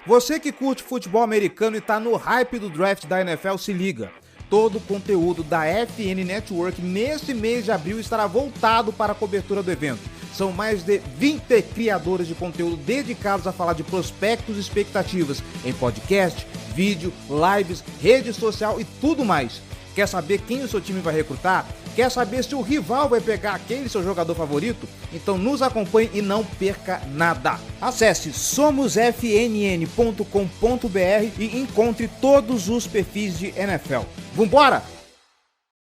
Você que curte futebol americano e tá no hype do draft da NFL, se liga. Todo o conteúdo da FN Network nesse mês de abril estará voltado para a cobertura do evento. São mais de 20 criadores de conteúdo dedicados a falar de prospectos e expectativas em podcast, vídeo, lives, rede social e tudo mais. Quer saber quem o seu time vai recrutar? Quer saber se o rival vai pegar aquele seu jogador favorito? Então nos acompanhe e não perca nada. Acesse somosfnn.com.br e encontre todos os perfis de NFL. Vambora!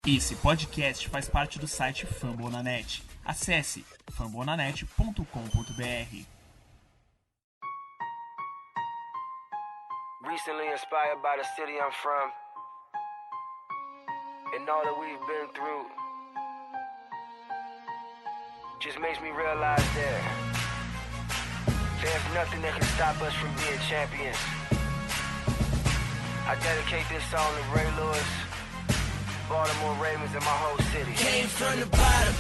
Esse podcast faz parte do site Fambonanet. Acesse fambonanet.com.br. Recently inspired by the city I'm from and all that we've been through just makes me realize that there's nothing that can stop us from being champions. I dedicate this song to Ray Lewis, Baltimore Ravens, and my whole city. Came from the bottom.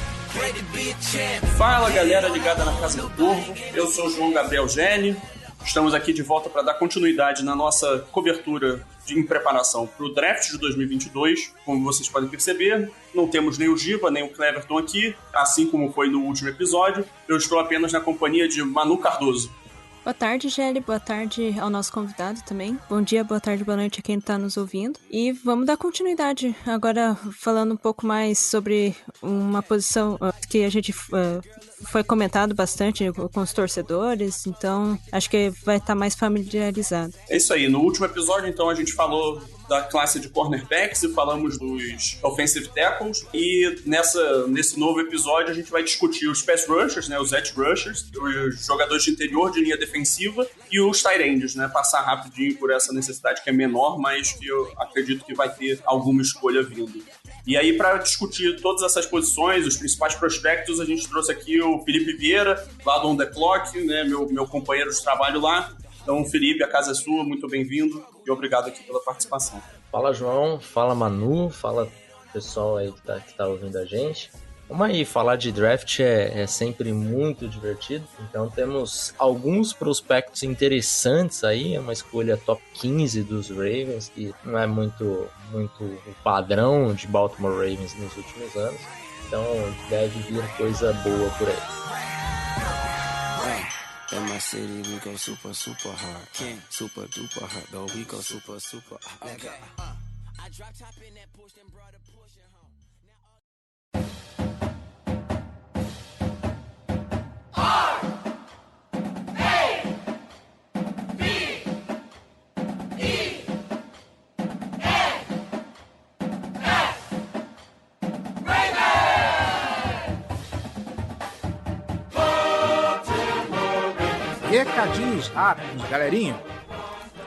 Fala galera ligada na Casa do Corvo, eu sou o João Gabriel Gene. Estamos aqui de volta para dar continuidade na nossa cobertura em preparação para o draft de 2022. Como vocês podem perceber, não temos nem o Giba, nem o Cleverton aqui, assim como foi no último episódio. Eu estou apenas na companhia de Manu Cardoso. Boa tarde, Gelli. Boa tarde ao nosso convidado também. Bom dia, boa tarde, boa noite a quem está nos ouvindo. E vamos dar continuidade agora falando um pouco mais sobre uma posição que a gente foi comentado bastante com os torcedores, então acho que vai estar mais familiarizado. É isso aí. No último episódio, então, a gente falou da classe de cornerbacks e falamos dos offensive tackles, e nesse novo episódio a gente vai discutir os pass rushers, né, os edge rushers, os jogadores de interior de linha defensiva e os tight ends, né, passar rapidinho por essa necessidade que é menor, mas que eu acredito que vai ter alguma escolha vindo. E aí, para discutir todas essas posições, os principais prospectos, a gente trouxe aqui o Felipe Vieira, lá do On The Clock, né, meu companheiro de trabalho lá. Então, Felipe, a casa é sua, muito bem-vindo e obrigado aqui pela participação. Fala, João, fala, Manu, fala pessoal aí que tá ouvindo a gente. Vamos aí, falar de draft é sempre muito divertido, então temos alguns prospectos interessantes aí, é uma escolha top 15 dos Ravens, que não é muito o padrão de Baltimore Ravens nos últimos anos, então deve vir coisa boa por aí. In my city, we go super, super hard. King, super duper hard, though we go super, super hard. Okay. I drop top in that push, then brought a push it home. Recadinhos rápidos, galerinha.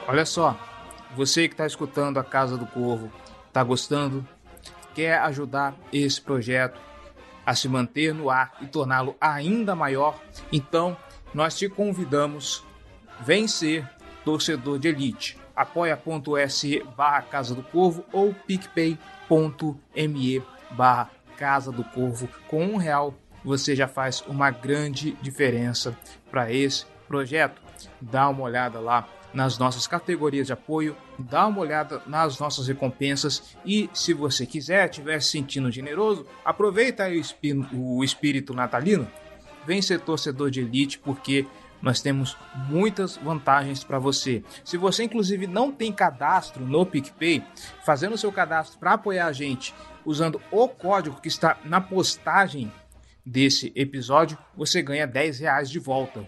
Olha só, você que está escutando a Casa do Corvo, está gostando, quer ajudar esse projeto a se manter no ar e torná-lo ainda maior, então nós te convidamos, vem ser torcedor de elite. apoia.se/Casa do Corvo ou picpay.me/Casa do Corvo. Com R$1 você já faz uma grande diferença para esse projeto. Dá uma olhada lá nas nossas categorias de apoio, dá uma olhada nas nossas recompensas e, se você estiver se sentindo generoso, aproveita aí o espírito natalino, vem ser torcedor de elite, porque nós temos muitas vantagens para você. Se você inclusive não tem cadastro no PicPay, fazendo o seu cadastro para apoiar a gente, usando o código que está na postagem desse episódio, você ganha R$10 de volta.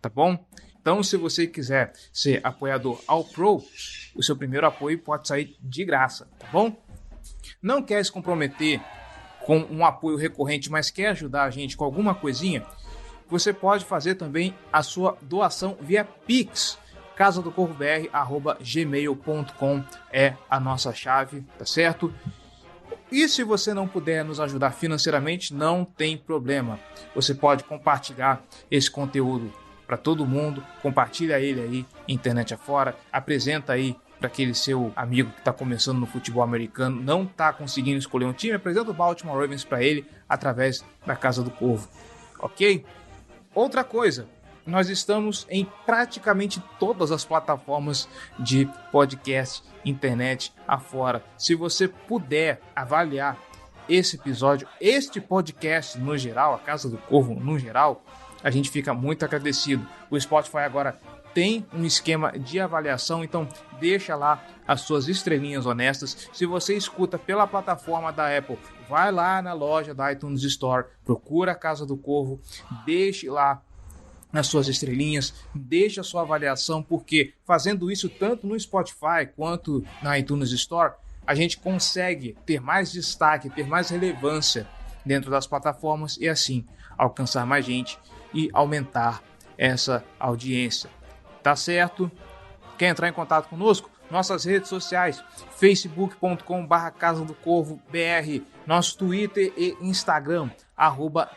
Tá bom? Então, se você quiser ser apoiador All Pro, o seu primeiro apoio pode sair de graça, tá bom? Não quer se comprometer com um apoio recorrente, mas quer ajudar a gente com alguma coisinha? Você pode fazer também a sua doação via Pix. casadocorvobr@gmail.com é a nossa chave, tá certo? E se você não puder nos ajudar financeiramente, não tem problema. Você pode compartilhar esse conteúdo para todo mundo, compartilha ele aí, internet afora, apresenta aí para aquele seu amigo que está começando no futebol americano, não está conseguindo escolher um time, apresenta o Baltimore Ravens para ele através da Casa do Corvo, ok? Outra coisa, nós estamos em praticamente todas as plataformas de podcast, internet afora. Se você puder avaliar esse episódio, este podcast no geral, a Casa do Corvo no geral, a gente fica muito agradecido. O Spotify agora tem um esquema de avaliação, então deixa lá as suas estrelinhas honestas. Se você escuta pela plataforma da Apple, vai lá na loja da iTunes Store, procura a Casa do Corvo, deixe lá as suas estrelinhas, deixe a sua avaliação, porque fazendo isso tanto no Spotify quanto na iTunes Store, a gente consegue ter mais destaque, ter mais relevância dentro das plataformas e assim alcançar mais gente e aumentar essa audiência. Tá certo? Quer entrar em contato conosco? Nossas redes sociais, facebook.com/Casa do Corvo BR, nosso Twitter e Instagram,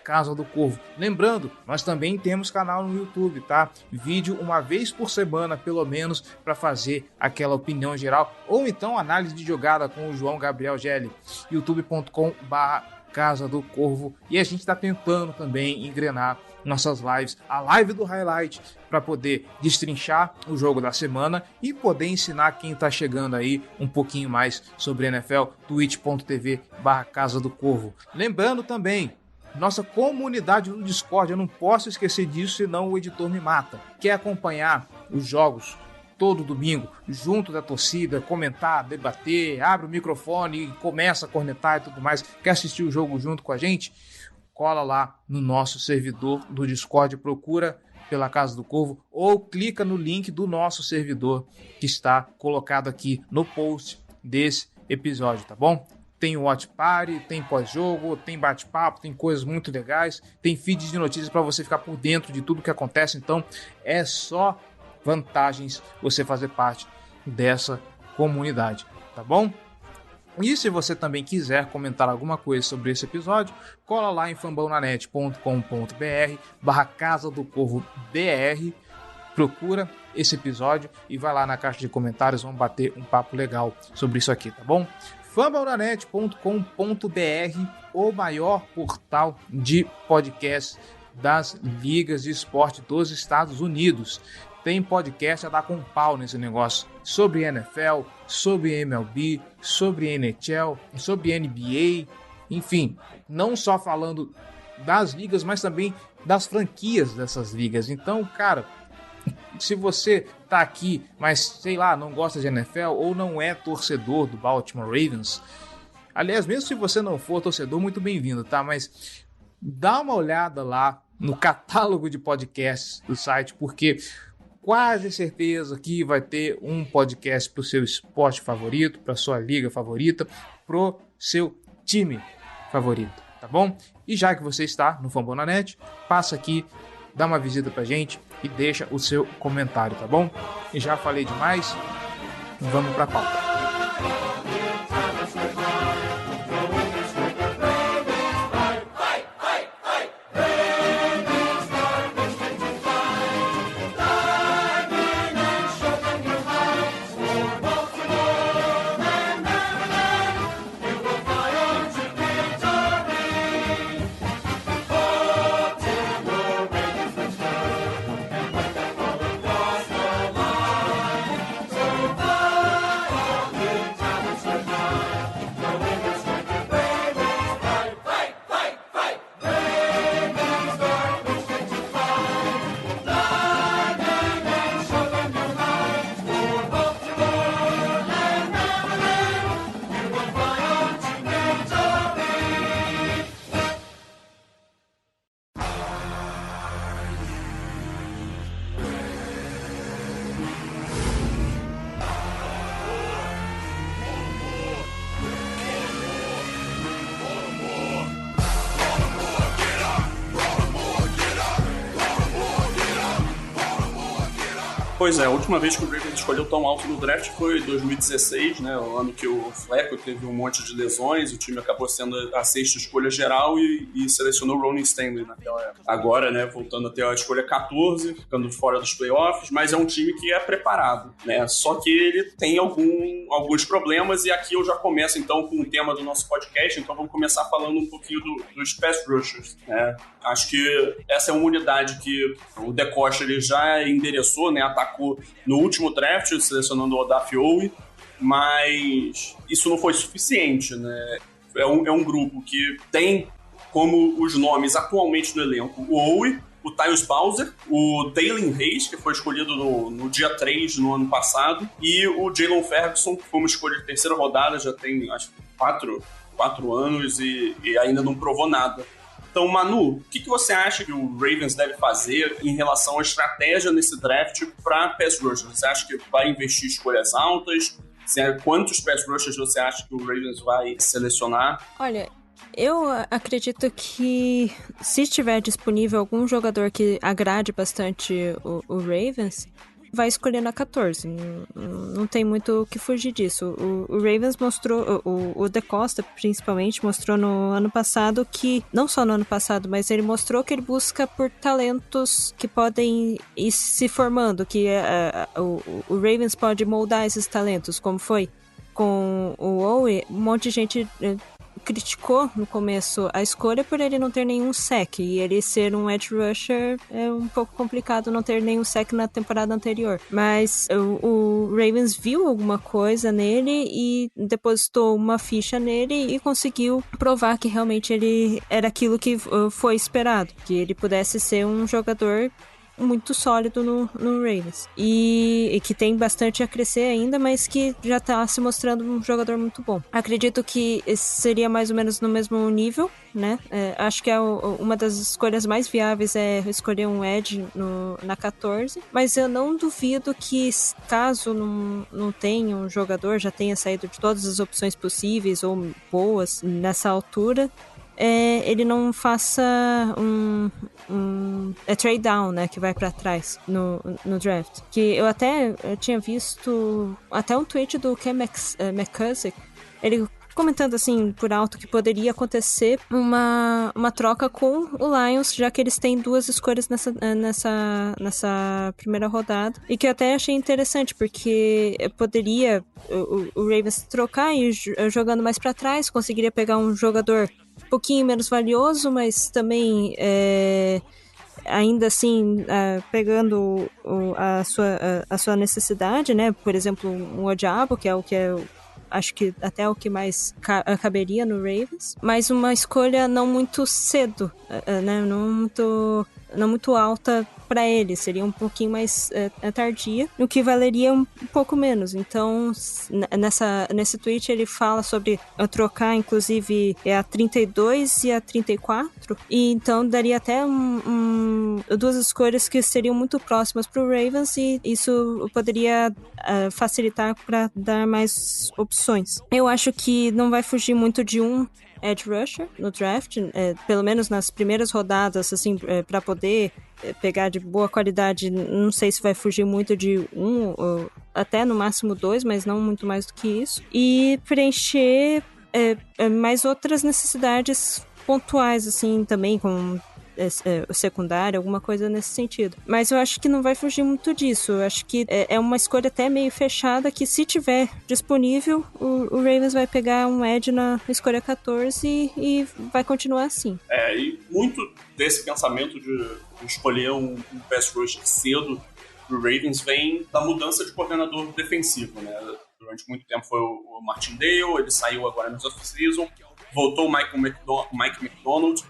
@Casa do Corvo. Lembrando, nós também temos canal no YouTube, tá? Vídeo uma vez por semana, pelo menos, para fazer aquela opinião geral, ou então análise de jogada com o João Gabriel Gelli, youtube.com/Casa do Corvo. E a gente está tentando também engrenar nossas lives, a live do highlight, para poder destrinchar o jogo da semana e poder ensinar quem está chegando aí um pouquinho mais sobre NFL, twitch.tv/Casa do Corvo. Lembrando também, nossa comunidade no Discord, eu não posso esquecer disso, senão o editor me mata. Quer acompanhar os jogos todo domingo, junto da torcida, comentar, debater, abre o microfone e começa a cornetar e tudo mais, quer assistir o jogo junto com a gente? Cola lá no nosso servidor do Discord, procura pela Casa do Corvo ou clica no link do nosso servidor que está colocado aqui no post desse episódio, tá bom? Tem watch party, tem pós-jogo, tem bate-papo, tem coisas muito legais, tem feed de notícias para você ficar por dentro de tudo que acontece, então é só vantagens você fazer parte dessa comunidade, tá bom? E se você também quiser comentar alguma coisa sobre esse episódio, cola lá em fambonanet.com.br/Casa do Corvo BR, procura esse episódio e vai lá na caixa de comentários, vamos bater um papo legal sobre isso aqui, tá bom? fambonanet.com.br, o maior portal de podcast das ligas de esporte dos Estados Unidos. Tem podcast a dar com pau nesse negócio, sobre NFL, sobre MLB, sobre NHL, sobre NBA, enfim, não só falando das ligas, mas também das franquias dessas ligas. Então, cara, se você tá aqui, mas sei lá, não gosta de NFL ou não é torcedor do Baltimore Ravens, aliás, mesmo se você não for torcedor, muito bem-vindo, tá? Mas dá uma olhada lá no catálogo de podcasts do site, porque quase certeza que vai ter um podcast para o seu esporte favorito, para sua liga favorita, pro seu time favorito, tá bom? E já que você está no Fambonanet, passa aqui, dá uma visita pra gente e deixa o seu comentário, tá bom? E já falei demais, vamos pra pauta. Pois é, a última vez que o Ravens escolheu tão alto no draft foi 2016, né? O ano que o Flacco teve um monte de lesões, o time acabou sendo a 6ª escolha geral e selecionou o Ronnie Stanley naquela época. Agora, né, voltando até a escolha 14, ficando fora dos playoffs, mas é um time que é preparado, né? Só que ele tem alguns problemas e aqui eu já começo então com o tema do nosso podcast, então vamos começar falando um pouquinho dos pass rushers, né? Acho que essa é uma unidade que o DeCosta ele já endereçou, né? Atacou no último draft, selecionando o Odafe Oweh, mas isso não foi suficiente, né? É um grupo que tem como os nomes atualmente no elenco o Oweh, o Tyus Bowser, o Dalen Hayes, que foi escolhido no dia 3 no ano passado, e o Jalen Ferguson, que foi uma escolha de 3ª rodada, já tem acho que 4 anos e ainda não provou nada. Então, Manu, o que você acha que o Ravens deve fazer em relação à estratégia nesse draft para pass rushers? Você acha que vai investir escolhas altas? Quantos pass rushers você acha que o Ravens vai selecionar? Olha, eu acredito que se tiver disponível algum jogador que agrade bastante o Ravens, vai escolher na 14. Não tem muito o que fugir disso. O Ravens mostrou, o DeCosta principalmente, mostrou no ano passado que, não só no ano passado, mas ele mostrou que ele busca por talentos que podem ir se formando, que o Ravens pode moldar esses talentos, como foi com o Oweh. Um monte de gente criticou no começo a escolha por ele não ter nenhum sack, e ele ser um edge rusher é um pouco complicado não ter nenhum sack na temporada anterior, mas o Ravens viu alguma coisa nele e depositou uma ficha nele e conseguiu provar que realmente ele era aquilo que foi esperado, que ele pudesse ser um jogador muito sólido no Ravens. E que tem bastante a crescer ainda, mas que já está se mostrando um jogador muito bom. Acredito que seria mais ou menos no mesmo nível, né? Acho que uma das escolhas mais viáveis é escolher um edge na 14, mas eu não duvido que, caso não tenha um jogador, já tenha saído de todas as opções possíveis ou boas nessa altura, ele não faça um trade down, né, que vai pra trás no draft. Que eu tinha visto até um tweet do Ken McCusick, ele comentando assim por alto que poderia acontecer uma troca com o Lions, já que eles têm 2 escolhas nessa primeira rodada, e que eu até achei interessante, porque poderia o Ravens trocar e jogando mais pra trás, conseguiria pegar um jogador um pouquinho menos valioso, mas também ainda assim pegando a sua necessidade, né? Por exemplo, um Odiabo, que é o que acho que até é o que mais caberia no Ravens, mas uma escolha não muito cedo, né? Não muito alta para ele, seria um pouquinho mais tardia, o que valeria um pouco menos. Então, nesse tweet ele fala sobre trocar, inclusive, a 32 e a 34, e então daria até 2 escolhas que seriam muito próximas para o Ravens, e isso poderia facilitar para dar mais opções. Eu acho que não vai fugir muito de um edge rusher no draft, pelo menos nas primeiras rodadas, assim, para poder pegar de boa qualidade. Não sei se vai fugir muito de ou até no máximo 2, mas não muito mais do que isso, e preencher mais outras necessidades pontuais, assim, também, com secundária, alguma coisa nesse sentido. Mas eu acho que não vai fugir muito disso. Eu acho que é uma escolha até meio fechada, que se tiver disponível, o Ravens vai pegar um edge na escolha 14 e vai continuar assim. E muito desse pensamento de escolher um pass rusher cedo pro Ravens vem da mudança de coordenador defensivo, né? Durante muito tempo foi o Martindale, ele saiu agora nos off-season, voltou o Mike McDonald,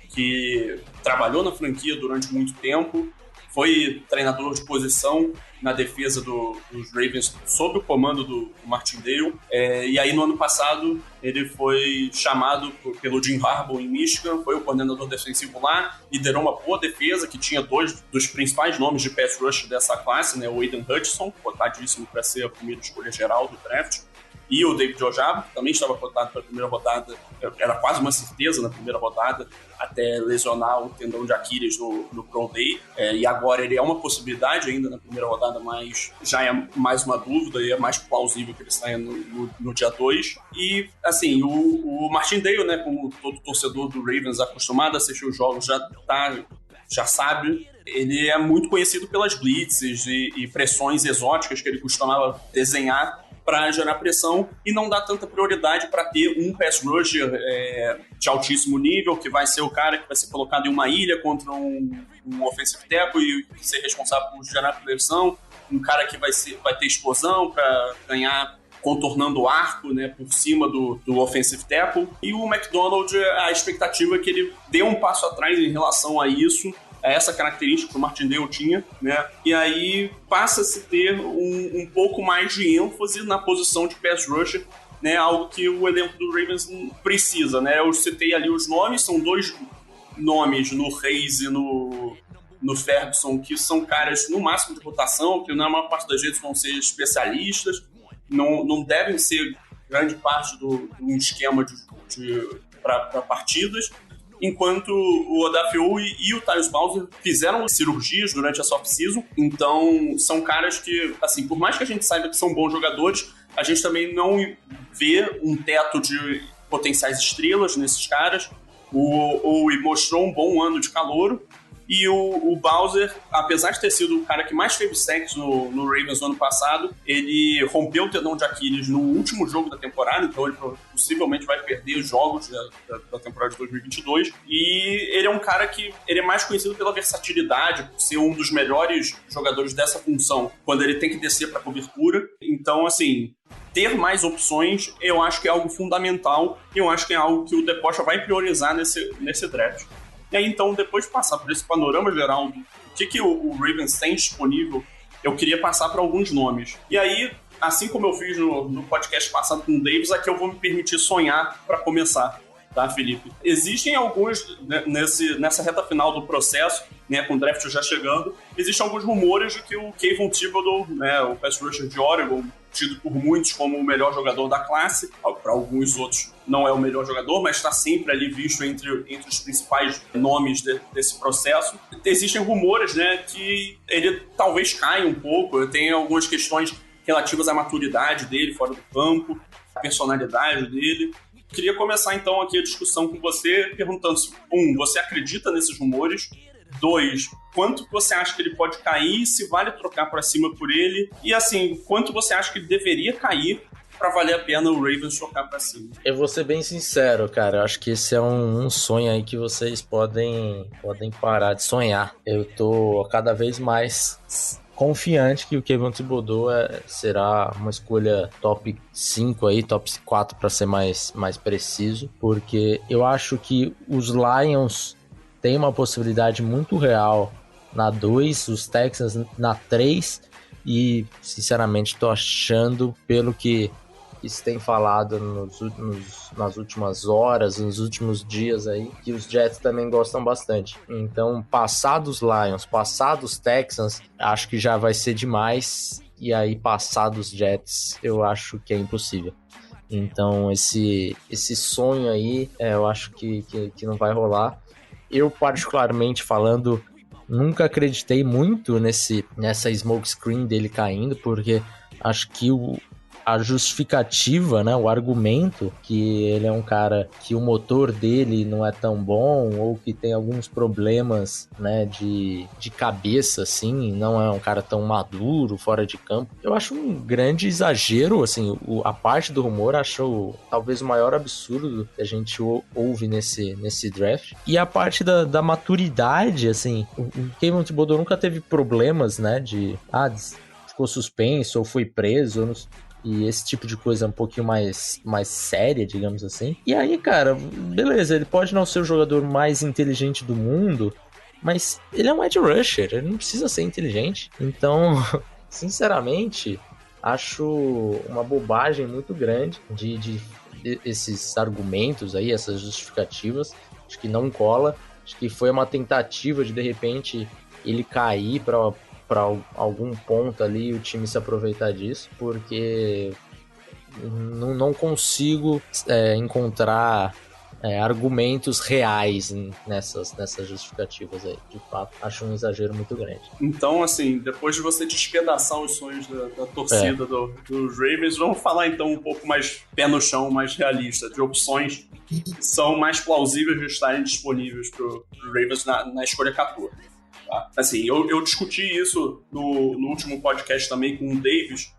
que trabalhou na franquia durante muito tempo, foi treinador de posição na defesa dos Ravens sob o comando do Martindale, e aí no ano passado ele foi chamado pelo Jim Harbaugh em Michigan, foi o coordenador defensivo lá, liderou uma boa defesa que tinha 2 dos principais nomes de pass rush dessa classe, né, o Aiden Hutchinson, cotadíssimo para ser a primeira escolha geral do draft, e o David Ojabo, que também estava cotado para a primeira rodada, era quase uma certeza na primeira rodada, até lesionar o tendão de Aquiles no Pro Day, e agora ele é uma possibilidade ainda na primeira rodada, mas já é mais uma dúvida e é mais plausível que ele saia no dia 2. E, assim, o Martindale, né, como todo torcedor do Ravens acostumado a assistir os jogos, já sabe, ele é muito conhecido pelas blitzes e pressões exóticas que ele costumava desenhar para gerar pressão e não dá tanta prioridade para ter um pass rusher de altíssimo nível, que vai ser o cara que vai ser colocado em uma ilha contra um offensive tackle e ser responsável por gerar pressão, um cara que vai ter explosão para ganhar contornando o arco, né, por cima do offensive tackle. E o McDonald, a expectativa é que ele dê um passo atrás em relação a isso, essa característica que o Martindale tinha, né? E aí passa-se a ter um pouco mais de ênfase na posição de pass rusher, né? Algo que o elenco do Ravens precisa, né? Eu citei ali os nomes, são 2 nomes no Hayes e no Ferguson, que são caras no máximo de rotação, que na maior parte das vezes vão ser especialistas, não devem ser grande parte do esquema para partidas, enquanto o Odafe e o Tyus Bowser fizeram cirurgias durante essa off-season. Então, são caras que, assim, por mais que a gente saiba que são bons jogadores, a gente também não vê um teto de potenciais estrelas nesses caras. O Owe mostrou um bom ano de calouro, e o Bowser, apesar de ter sido o cara que mais teve sacks no Ravens no ano passado, ele rompeu o tendão de Aquiles no último jogo da temporada, então ele possivelmente vai perder jogos da temporada de 2022. E ele é um cara que ele é mais conhecido pela versatilidade, por ser um dos melhores jogadores dessa função, quando ele tem que descer para cobertura. Então, assim, ter mais opções, eu acho que é algo fundamental, e eu acho que é algo que o DePosta vai priorizar nesse draft. E aí, então, depois de passar por esse panorama geral do que o Ravens tem disponível, eu queria passar para alguns nomes. E aí, assim como eu fiz no podcast passado com o Davis, aqui eu vou me permitir sonhar para começar, tá, Felipe? Existem alguns, né, nessa reta final do processo, né, com o draft já chegando, existem alguns rumores de que o Kayvon Thibodeau, né, o pass rusher de Oregon, tido por muitos como o melhor jogador da classe, para alguns outros não é o melhor jogador, mas está sempre ali visto entre os principais nomes desse processo. Existem rumores, né, que ele talvez caia um pouco, tem algumas questões relativas à maturidade dele fora do campo, à personalidade dele. Queria começar então aqui a discussão com você, perguntando se, você acredita nesses rumores? 2, quanto você acha que ele pode cair, se vale trocar para cima por ele? E assim, quanto você acha que ele deveria cair para valer a pena o Ravens trocar para cima? Eu vou ser bem sincero, cara. Eu acho que esse é um sonho aí que vocês podem parar de sonhar. Eu tô cada vez mais confiante que o Kayvon Thibodeau será uma escolha top 5 aí, top 4 para ser mais preciso, porque eu acho que os Lions têm uma possibilidade muito real na 2, os Texans na 3, e sinceramente tô achando, pelo que se tem falado nas últimas horas, nos últimos dias aí, que os Jets também gostam bastante. Então, passar dos Lions, passar dos Texans, acho que já vai ser demais, e aí passar dos Jets eu acho que é impossível. Então, esse sonho aí, eu acho que não vai rolar. Eu, particularmente falando, nunca acreditei muito nessa smoke screen dele caindo, porque acho que a justificativa, né, o argumento que ele é um cara que o motor dele não é tão bom, ou que tem alguns problemas, né, de cabeça, assim, não é um cara tão maduro fora de campo. Eu acho um grande exagero, assim, a parte do rumor acho talvez o maior absurdo que a gente ouve nesse draft. E a parte da maturidade, assim, o Kayvon Thibodeau nunca teve problemas, né, ficou suspenso ou foi preso, e esse tipo de coisa um pouquinho mais séria, digamos assim. E aí, cara, beleza, ele pode não ser o jogador mais inteligente do mundo, mas ele é um edge rusher, ele não precisa ser inteligente. Então, sinceramente, acho uma bobagem muito grande de esses argumentos aí, essas justificativas. Acho que não cola. Acho que foi uma tentativa de repente, ele cair para algum ponto ali o time se aproveitar disso, porque não consigo encontrar argumentos reais nessas justificativas aí. De fato, acho um exagero muito grande. Então, assim, depois de você despedaçar os sonhos da torcida dos Ravens, vamos falar então um pouco mais pé no chão, mais realista, de opções que são mais plausíveis de estarem disponíveis para os Ravens na escolha 14. Tá? Assim, eu discuti isso no último podcast também com o Davis,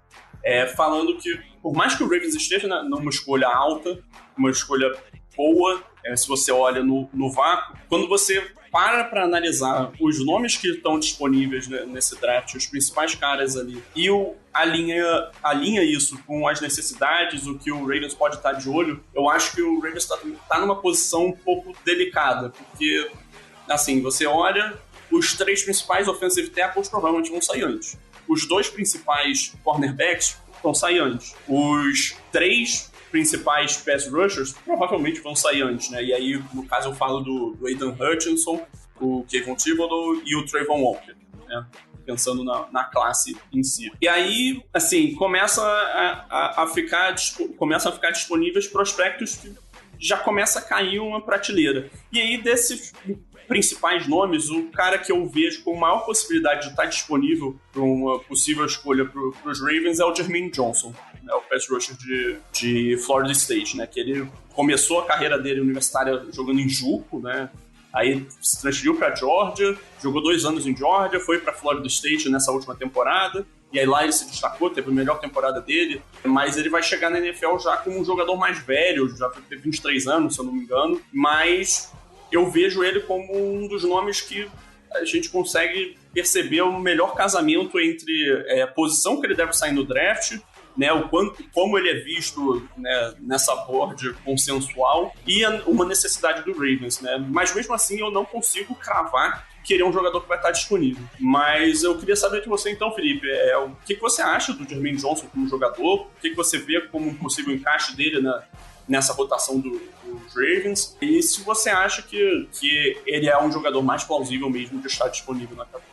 falando que por mais que o Ravens esteja numa escolha alta, uma escolha boa, se você olha no vácuo, quando você para analisar os nomes que estão disponíveis nesse draft, os principais caras ali, e alinha isso com as necessidades, o que o Ravens pode estar de olho, eu acho que o Ravens está numa posição um pouco delicada, porque, assim, você olha, os 3 principais offensive tackles provavelmente vão sair antes. Os 2 principais cornerbacks vão sair antes. Os 3 principais pass rushers provavelmente vão sair antes, né? E aí, no caso, eu falo do Aidan Hutchinson, o Kayvon Thibodeau e o Trayvon Walker, né? Pensando na classe em si. E aí, assim, começam a ficar disponíveis prospectos que já começa a cair uma prateleira. E aí, desses principais nomes, o cara que eu vejo com maior possibilidade de estar disponível para uma possível escolha para os Ravens é o Jermaine Johnson, né, o pass rusher de Florida State, né, que ele começou a carreira dele universitária jogando em JUCO, né, aí se transferiu para Georgia, jogou 2 anos em Georgia, foi para Florida State nessa última temporada, e aí lá ele se destacou, teve a melhor temporada dele, mas ele vai chegar na NFL já como um jogador mais velho, já tem 23 anos, se eu não me engano, mas eu vejo ele como um dos nomes que a gente consegue perceber o melhor casamento entre a posição que ele deve sair no draft, né, como ele é visto, né, nessa board consensual, e uma necessidade do Ravens, né? Mas mesmo assim eu não consigo cravar que ele é um jogador que vai estar disponível. Mas eu queria saber de você então, Felipe, o que você acha do Jermaine Johnson como jogador? O que você vê como um possível encaixe dele nessa rotação dos Ravens? E se você acha que ele é um jogador mais plausível mesmo de estar disponível na cabeça?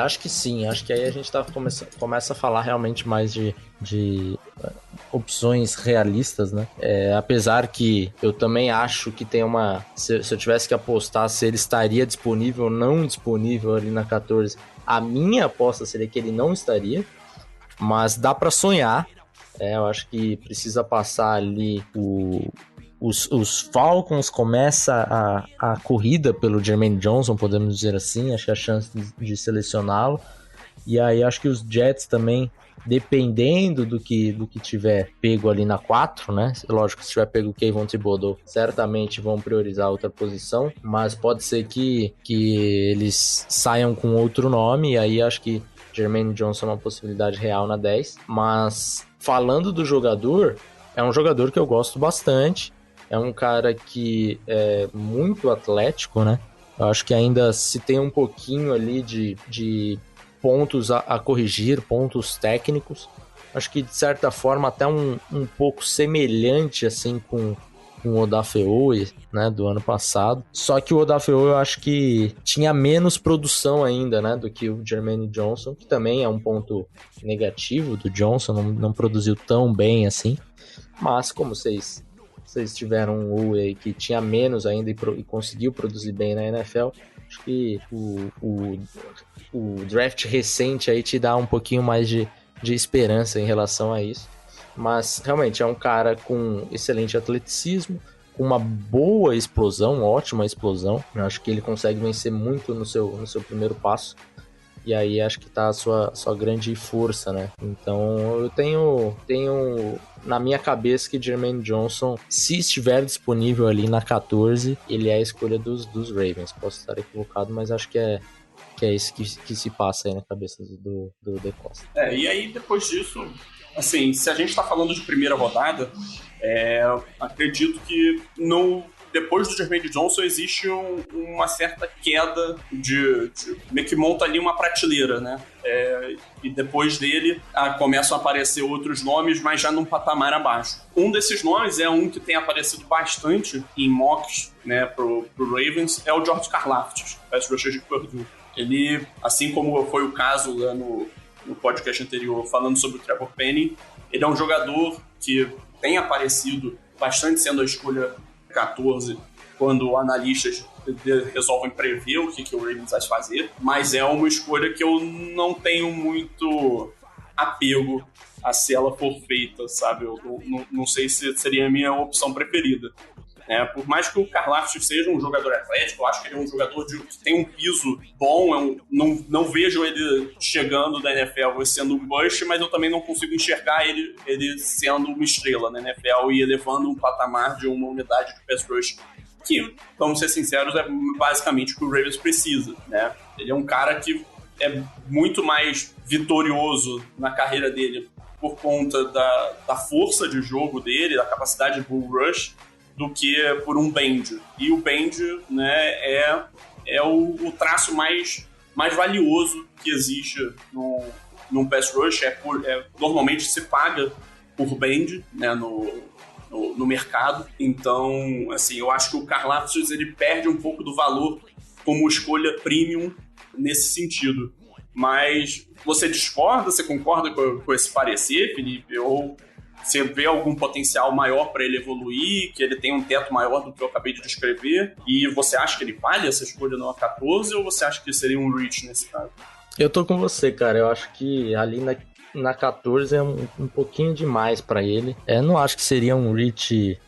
Acho que sim. Acho que aí a gente começa a falar realmente mais de opções realistas, né? Apesar que eu também acho que tem se eu tivesse que apostar se ele estaria disponível ou não disponível ali na 14, a minha aposta seria que ele não estaria, mas dá para sonhar. Eu acho que precisa passar ali os Falcons, começa a corrida pelo Jermaine Johnson, podemos dizer assim, acho que a chance de selecioná-lo, e aí acho que os Jets também, dependendo do que tiver pego ali na 4, né, lógico, se tiver pego o Kayvon Thibodeau, certamente vão priorizar outra posição, mas pode ser que eles saiam com outro nome, e aí acho que Jermaine Johnson é uma possibilidade real na 10, mas falando do jogador, é um jogador que eu gosto bastante, é um cara que é muito atlético, né? Eu acho que ainda se tem um pouquinho ali de pontos a corrigir, pontos técnicos. Acho que, de certa forma, até um pouco semelhante assim com o Odafe-Oweh, né, do ano passado. Só que o Odafe-Oweh eu acho que tinha menos produção ainda, né, do que o Jermaine Johnson, que também é um ponto negativo do Johnson, não produziu tão bem assim. Mas como vocês tiveram um Oweh aí que tinha menos ainda e conseguiu produzir bem na NFL, acho que o draft recente aí te dá um pouquinho mais de esperança em relação a isso. Mas realmente é um cara com excelente atleticismo, com uma boa explosão, ótima explosão. Eu acho que ele consegue vencer muito no seu primeiro passo. E aí acho que tá a sua grande força, né? Então eu tenho na minha cabeça que Jermaine Johnson, se estiver disponível ali na 14, ele é a escolha dos Ravens. Posso estar equivocado, mas acho que é isso que se passa aí na cabeça do De Costa. E aí depois disso, assim, se a gente tá falando de primeira rodada, acredito que depois do Jermaine Johnson existe uma certa queda meio que monta ali uma prateleira, né? E depois dele começam a aparecer outros nomes, mas já num patamar abaixo. Um desses nomes é um que tem aparecido bastante em mocks, né, pro Ravens, é o George Karlaftis, pass rusher de Purdue. Ele, assim como foi o caso lá no podcast anterior, falando sobre o Trevor Penning, ele é um jogador que tem aparecido bastante sendo a escolha 14 quando analistas resolvem prever o que o Ravens vai fazer, mas é uma escolha que eu não tenho muito apego a se ela for feita, sabe? Eu não sei se seria a minha opção preferida. Por mais que o Karlaftis seja um jogador atlético, eu acho que ele é um jogador que tem um piso bom, não vejo ele chegando da NFL e sendo um bust, mas eu também não consigo enxergar ele sendo uma estrela na NFL e elevando um patamar de uma unidade de pass rush, que, vamos ser sinceros, é basicamente o que o Ravens precisa, né? Ele é um cara que é muito mais vitorioso na carreira dele por conta da força de jogo dele, da capacidade de bull rush, do que por um bend. E o bend, né, é o traço mais valioso que existe num pass rush. Normalmente se paga por bend, né, no mercado. Então, assim, eu acho que o Karlaftis ele perde um pouco do valor como escolha premium nesse sentido. Mas você discorda, você concorda com esse parecer, Felipe? Ou você vê algum potencial maior para ele evoluir, que ele tem um teto maior do que eu acabei de descrever, e você acha que ele vale essa escolha no 14 ou você acha que seria um reach nesse caso? Eu tô com você, cara. Eu acho que ali na 14 é um pouquinho demais para ele. Eu não acho que seria um reach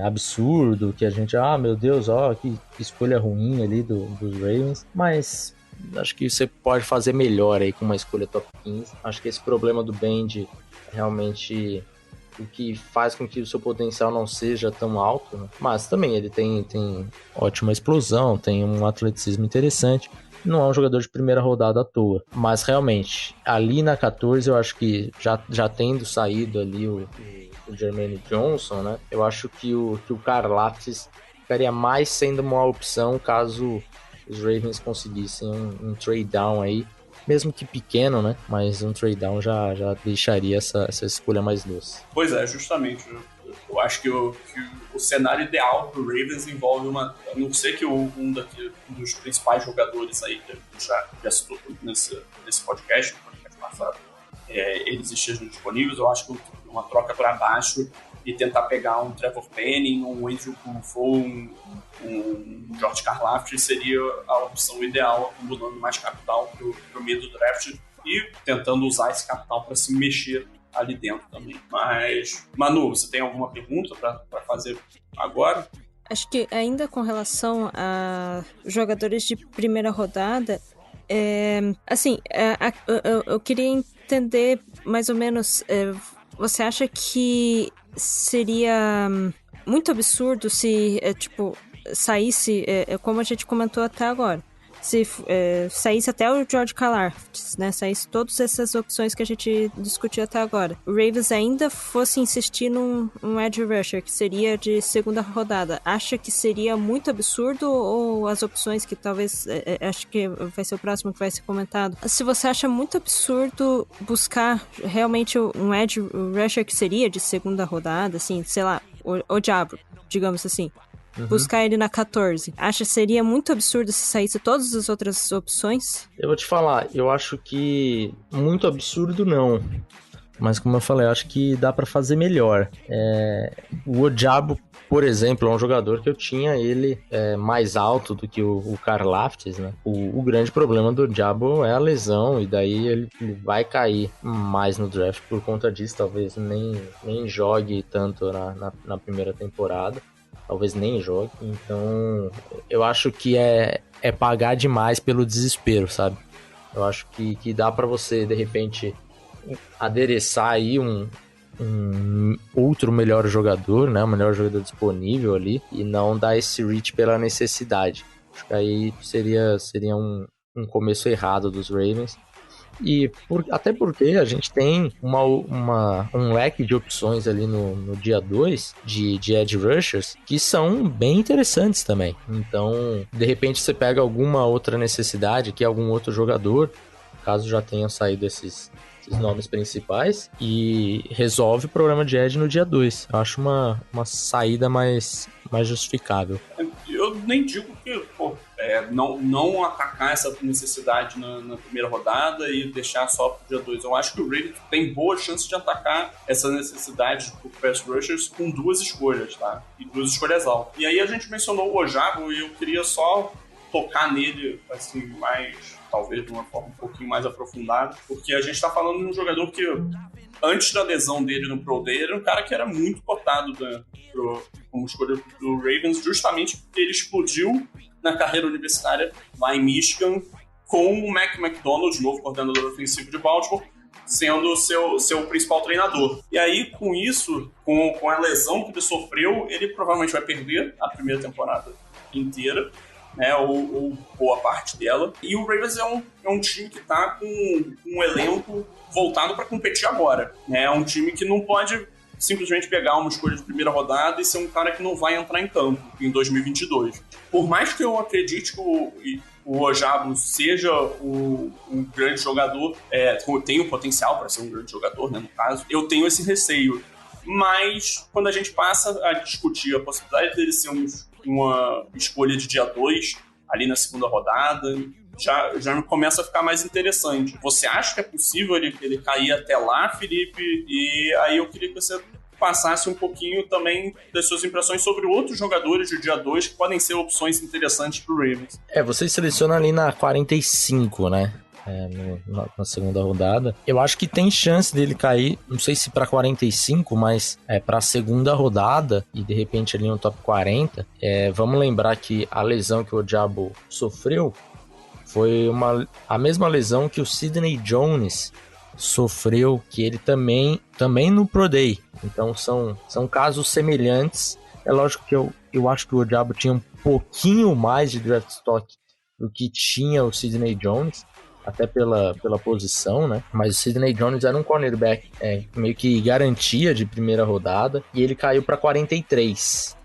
absurdo, que a gente, meu Deus, que escolha ruim ali dos Ravens, mas acho que você pode fazer melhor aí com uma escolha top 15. Acho que esse problema do bend realmente o que faz com que o seu potencial não seja tão alto, né? Mas também ele tem ótima explosão, tem um atleticismo interessante, não é um jogador de primeira rodada à toa, mas realmente ali na 14 eu acho que já tendo saído ali o Jermaine Johnson, né, eu acho que o Karlaftis ficaria mais sendo uma opção caso os Ravens conseguissem um trade down aí, mesmo que pequeno, né? Mas um trade down já deixaria essa escolha mais doce. Pois é, justamente. Eu acho que o cenário ideal pro Ravens envolve a não ser que um dos principais jogadores aí que a gente já citou nesse podcast, no podcast passado, eles estejam disponíveis. Eu acho que uma troca para baixo e tentar pegar um Trevor Penning, um Andrew Kufo, um George Karlaftis seria a opção ideal, acumulando mais capital pro meio do draft e tentando usar esse capital para se mexer ali dentro também. Mas, Manu, você tem alguma pergunta para fazer agora? Acho que ainda com relação a jogadores de primeira rodada, eu queria entender mais ou menos, você acha que seria muito absurdo se, saísse, como a gente comentou até agora, se saísse até o George Karlaftis, né, saísse todas essas opções que a gente discutiu até agora, o Ravens ainda fosse insistir num edge rusher, que seria de segunda rodada, acha que seria muito absurdo, ou as opções que talvez, acho que vai ser o próximo que vai ser comentado, se você acha muito absurdo buscar realmente um edge rusher que seria de segunda rodada, assim, sei lá, o diabo, digamos assim, buscar ele na 14. Acha que seria muito absurdo se saísse todas as outras opções? Eu vou te falar, eu acho que muito absurdo não. Mas como eu falei, eu acho que dá pra fazer melhor. O Odiabo, por exemplo, é um jogador que eu tinha ele mais alto do que o Karlaftis, né? O grande problema do Odiabo é a lesão, e daí ele vai cair mais no draft por conta disso. Talvez nem jogue tanto na primeira temporada. Talvez nem jogue. Então, eu acho que é pagar demais pelo desespero, sabe? Eu acho que dá pra você, de repente, adereçar aí um outro melhor jogador, né? O melhor jogador disponível ali, e não dar esse reach pela necessidade. Acho que aí seria um começo errado dos Ravens. E até porque a gente tem um leque de opções ali no dia 2 de edge rushers que são bem interessantes também. Então, de repente você pega alguma outra necessidade, que é algum outro jogador, caso já tenham saído esses nomes principais, e resolve o problema de edge no dia 2. Eu acho uma saída mais justificável. Eu nem digo que não atacar essa necessidade na primeira rodada e deixar só pro dia 2. Eu acho que o Ravens tem boa chance de atacar essa necessidade do pass rushers com 2 escolhas, tá? E 2 escolhas altas. E aí a gente mencionou o Ojabo e eu queria só tocar nele, assim, talvez de uma forma um pouquinho mais aprofundada, porque a gente tá falando de um jogador que, antes da lesão dele no Pro Day, era um cara que era muito cotado como escolha do Ravens, justamente porque ele explodiu na carreira universitária lá em Michigan, com o Mac McDonald, novo coordenador ofensivo de Baltimore, sendo seu principal treinador. E aí, com isso, com a lesão que ele sofreu, ele provavelmente vai perder a primeira temporada inteira, né, ou boa parte dela. E o Ravens é um time que está com um elenco voltado para competir agora. Né? É um time que não pode simplesmente pegar uma escolha de primeira rodada e ser um cara que não vai entrar em campo em 2022. Por mais que eu acredite que o Ojabo seja um grande jogador, tem o potencial para ser um grande jogador, né, no caso, eu tenho esse receio. Mas quando a gente passa a discutir a possibilidade dele ser uma escolha de dia 2, ali na segunda rodada, já começa a ficar mais interessante. Você acha que é possível ele cair até lá, Felipe? E aí eu queria que você passasse um pouquinho também das suas impressões sobre outros jogadores do dia 2 que podem ser opções interessantes pro Ravens. Você seleciona ali na 45, né? Na segunda rodada. Eu acho que tem chance dele cair, não sei se para 45, mas para a segunda rodada e de repente ali no top 40. Vamos lembrar que a lesão que o Ojabo sofreu foi a mesma lesão que o Sidney Jones sofreu, que ele também no Pro Day. Então são casos semelhantes. É lógico que eu acho que o Ojabo tinha um pouquinho mais de draft stock do que tinha o Sidney Jones, até pela posição, né? Mas o Sidney Jones era um cornerback meio que garantia de primeira rodada, e ele caiu para 43.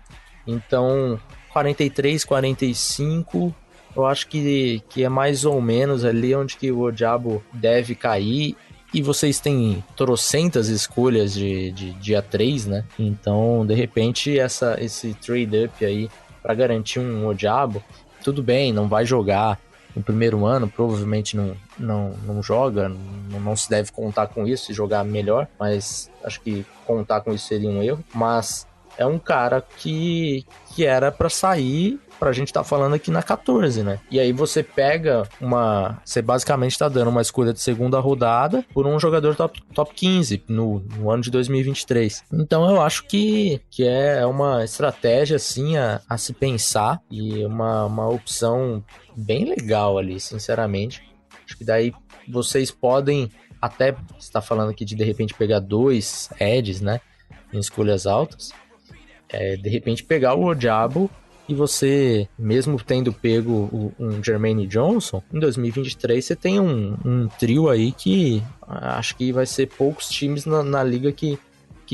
Então, 43, 45, eu acho que é mais ou menos ali onde que o Ojabo deve cair. E vocês têm trocentas escolhas de dia 3, né? Então, de repente, esse trade-up aí para garantir um Ojabo, tudo bem, não vai jogar no primeiro ano, provavelmente não joga, não se deve contar com isso e jogar melhor, mas acho que contar com isso seria um erro. Mas é um cara que era para sair, pra gente tá falando aqui na 14, né? E aí você pega você basicamente tá dando uma escolha de segunda rodada por um jogador top 15 no ano de 2023. Então eu acho que é uma estratégia assim a se pensar e uma opção bem legal ali, sinceramente. Acho que daí vocês podem até, você tá falando aqui de repente pegar 2 edges, né, em escolhas altas, de repente pegar o Ojabo e você, mesmo tendo pego um Jermaine Johnson, em 2023 você tem um trio aí que acho que vai ser poucos times na liga que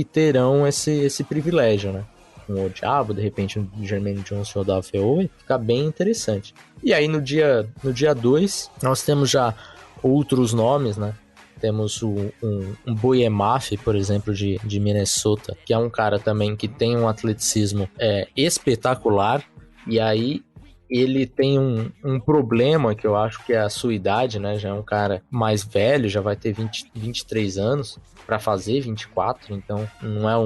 terão esse privilégio, né? Um Ojabo, de repente um Jermaine Johnson ou da vai ficar bem interessante. E aí no dia 2 nós temos já outros nomes, né? Temos um Boyemaf, por exemplo, de Minnesota, que é um cara também que tem um atleticismo espetacular. E aí ele tem um problema que eu acho que é a sua idade, né? Já é um cara mais velho, já vai ter 23 anos para fazer 24. Então não é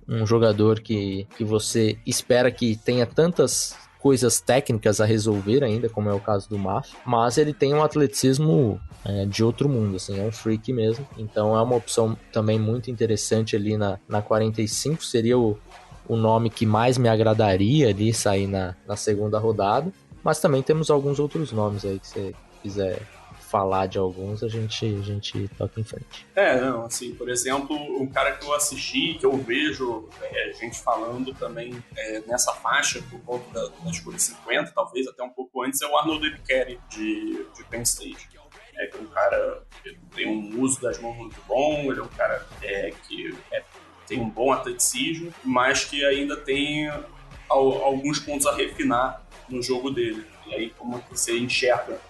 um jogador que você espera que tenha tantas coisas técnicas a resolver ainda, como é o caso do Maf, mas ele tem um atleticismo de outro mundo, assim, é um freak mesmo. Então é uma opção também muito interessante ali na 45, seria o nome que mais me agradaria ali sair na segunda rodada, mas também temos alguns outros nomes aí que você quiser falar de alguns, a gente toca em frente. Não, assim, por exemplo, um cara que eu assisti, que eu vejo gente falando também nessa faixa, por conta da escolha 50, talvez até um pouco antes, é o Arnold Ebikerie, de Penn State. Que é um cara que tem um uso das mãos muito bom, ele é um cara que tem um bom atleticismo, mas que ainda tem alguns pontos a refinar no jogo dele. E aí, como você enxerga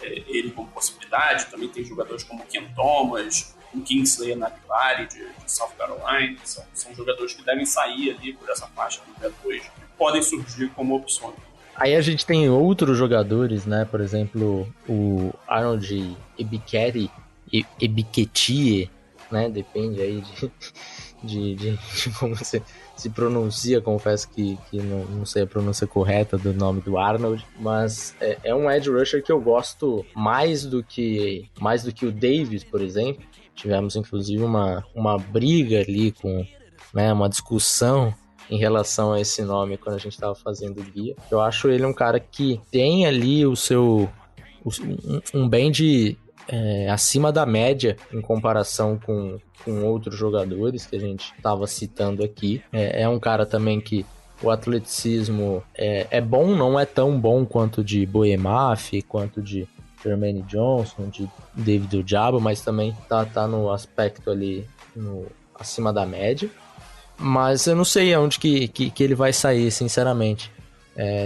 ele como possibilidade? Também tem jogadores como o Ken Thomas, o Kingsley Enagbare de South Carolina, são jogadores que devem sair ali por essa faixa do dia 2, podem surgir como opções. Aí a gente tem outros jogadores, né? Por exemplo, o Arnold Ebiketie, né? Depende aí de como você se pronuncia. Confesso que não sei a pronúncia correta do nome do Arnold, mas é um edge rusher que eu gosto mais do que o Davis, por exemplo. Tivemos inclusive uma briga ali né, uma discussão em relação a esse nome quando a gente estava fazendo o guia. Eu acho ele um cara que tem ali um band acima da média em comparação com outros jogadores que a gente estava citando aqui. É um cara também que o atleticismo é bom, não é tão bom quanto de Boemaf, quanto de Jermaine Johnson, de David Ojabo, mas também tá no aspecto ali acima da média. Mas eu não sei aonde que ele vai sair, sinceramente.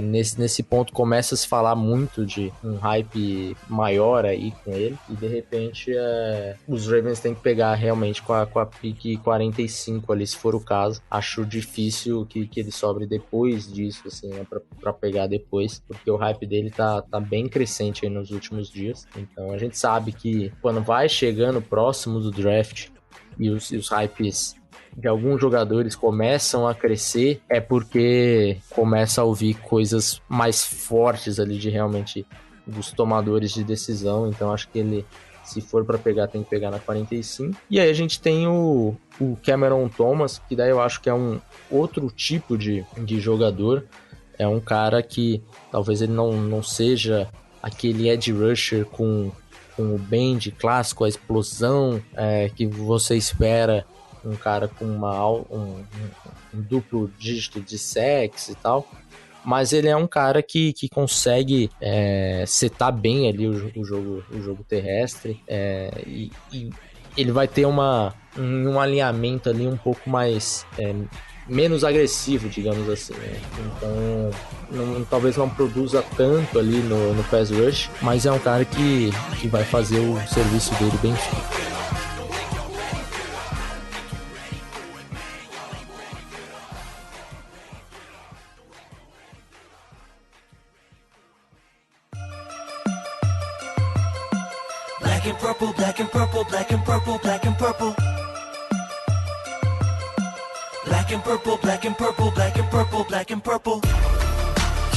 Nesse ponto começa a se falar muito de um hype maior aí com ele, e de repente os Ravens têm que pegar realmente com a pick 45 ali, se for o caso. Acho difícil que ele sobre depois disso, assim, né, pra pegar depois, porque o hype dele tá bem crescente aí nos últimos dias. Então a gente sabe que quando vai chegando próximo do draft e os hypes de alguns jogadores começam a crescer, é porque começa a ouvir coisas mais fortes ali de realmente dos tomadores de decisão. Então acho que ele, se for para pegar, tem que pegar na 45. E aí a gente tem o Cameron Thomas, que daí eu acho que é um outro tipo de jogador. É um cara que talvez ele não seja aquele edge rusher com o bend clássico, a explosão que você espera, um cara com um duplo dígito de sacks e tal, mas ele é um cara que consegue setar bem ali o jogo terrestre, e ele vai ter um alinhamento ali um pouco mais menos agressivo, digamos assim, né? Então talvez não produza tanto ali no pass rush, mas é um cara que vai fazer o serviço dele bem feito. Black and purple, black and purple, black and purple, black and purple. Black and purple, black and purple, black and purple, black and purple.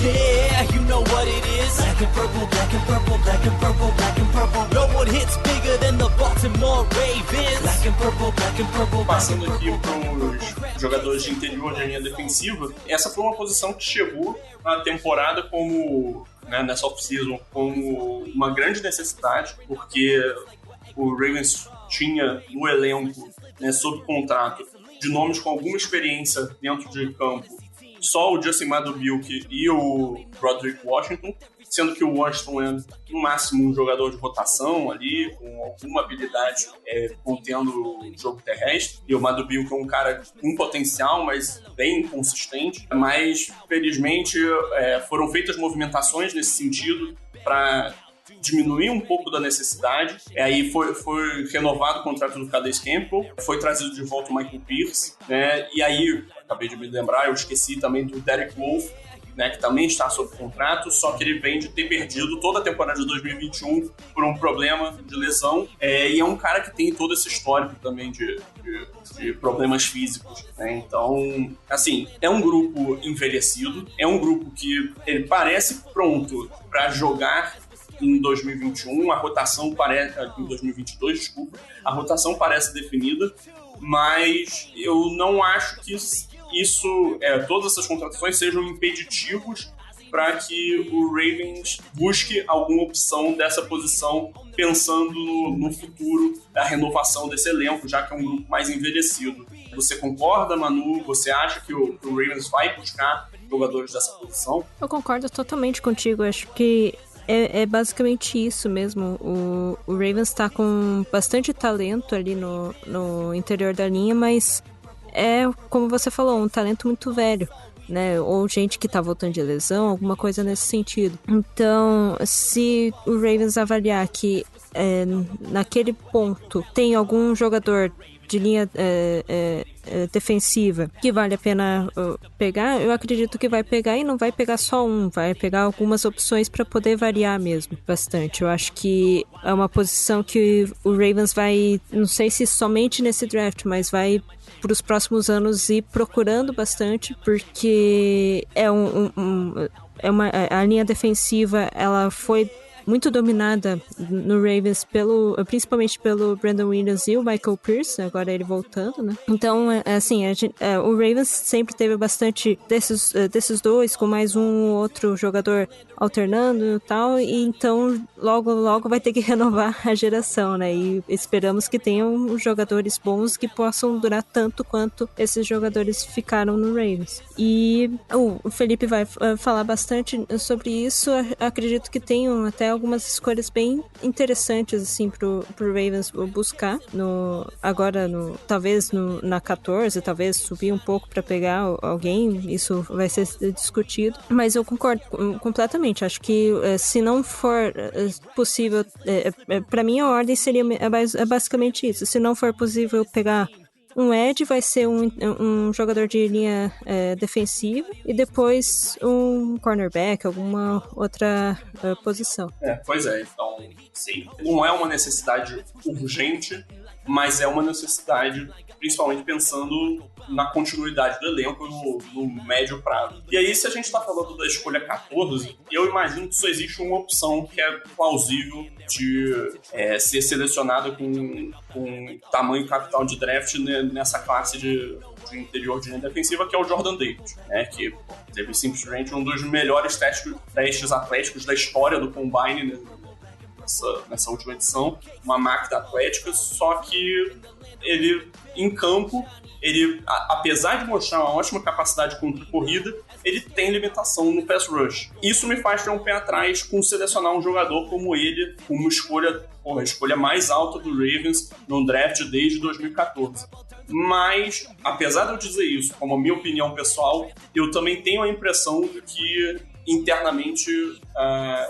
Yeah, you know what it is. Black and purple, black and purple, black and purple, black and purple. No one hits bigger than the Baltimore Ravens. Black and purple, black and purple. Passando aqui para os jogadores de interior de linha defensiva, essa foi uma posição que chegou na temporada como, né, nessa off-season, como uma grande necessidade, porque o Ravens tinha no elenco, né, sob contrato, de nomes com alguma experiência dentro de campo, só o Justin Madubuike e o Broderick Washington, sendo que o Washington é, no máximo, um jogador de rotação ali, com alguma habilidade contendo o jogo terrestre, e o Madubuike é um cara com potencial, mas bem inconsistente. Mas, felizmente, foram feitas movimentações nesse sentido para diminuir um pouco da necessidade. Aí foi renovado o contrato do Calais Campbell, foi trazido de volta o Michael Pierce, né? E aí, acabei de me lembrar, eu esqueci também do Derek Wolfe, né, que também está sob contrato, só que ele vem de ter perdido toda a temporada de 2021 por um problema de lesão, e é um cara que tem todo esse histórico também de problemas físicos, né? Então, assim, é um grupo envelhecido, é um grupo que ele parece pronto para jogar em 2021, a rotação parece... em 2022, desculpa, a rotação parece definida, mas eu não acho que todas essas contratações sejam impeditivos para que o Ravens busque alguma opção dessa posição, pensando no futuro da renovação desse elenco, já que é um grupo mais envelhecido. Você concorda, Manu? Você acha que o Ravens vai buscar jogadores dessa posição? Eu concordo totalmente contigo. Acho que é basicamente isso mesmo. O Ravens está com bastante talento ali no interior da linha, mas é, como você falou, um talento muito velho, né? Ou gente que tá voltando de lesão, alguma coisa nesse sentido. Então, se o Ravens avaliar que naquele ponto tem algum jogador de linha defensiva que vale a pena pegar, eu acredito que vai pegar, e não vai pegar só um, vai pegar algumas opções para poder variar mesmo bastante. Eu acho que é uma posição que o Ravens vai, não sei se somente nesse draft, mas vai para os próximos anos ir procurando bastante, porque a linha defensiva, ela foi muito dominada no Ravens principalmente pelo Brandon Williams e o Michael Pierce, agora ele voltando, né? Então, assim, o Ravens sempre teve bastante desses dois, com mais um outro jogador alternando e tal, e então logo vai ter que renovar a geração, né? E esperamos que tenham jogadores bons que possam durar tanto quanto esses jogadores ficaram no Ravens. E o Felipe vai falar bastante sobre isso. Acredito que tenham até algumas escolhas bem interessantes, assim, pro Ravens buscar talvez na 14, talvez subir um pouco para pegar alguém, isso vai ser discutido, mas eu concordo completamente. Acho que se não for possível, para mim a ordem seria basicamente isso. Se não for possível pegar um edge, vai ser um jogador de linha defensiva, e depois um cornerback, alguma outra posição. Pois é, então, sim, não é uma necessidade urgente, mas é uma necessidade principalmente pensando na continuidade do elenco no médio prazo. E aí, se a gente está falando da escolha 14, eu imagino que só existe uma opção que é plausível de ser selecionada com tamanho capital de draft nessa classe de interior de linha defensiva, que é o Jordan Davis, né, que teve simplesmente um dos melhores testes atléticos da história do Combine, nessa última edição, uma máquina atlética, só que ele, em campo, apesar de mostrar uma ótima capacidade contra corrida, ele tem limitação no pass rush. Isso me faz ter um pé atrás com selecionar um jogador como ele, com a escolha mais alta do Ravens no draft desde 2014. Mas, apesar de eu dizer isso, como a minha opinião pessoal, eu também tenho a impressão de que, internamente,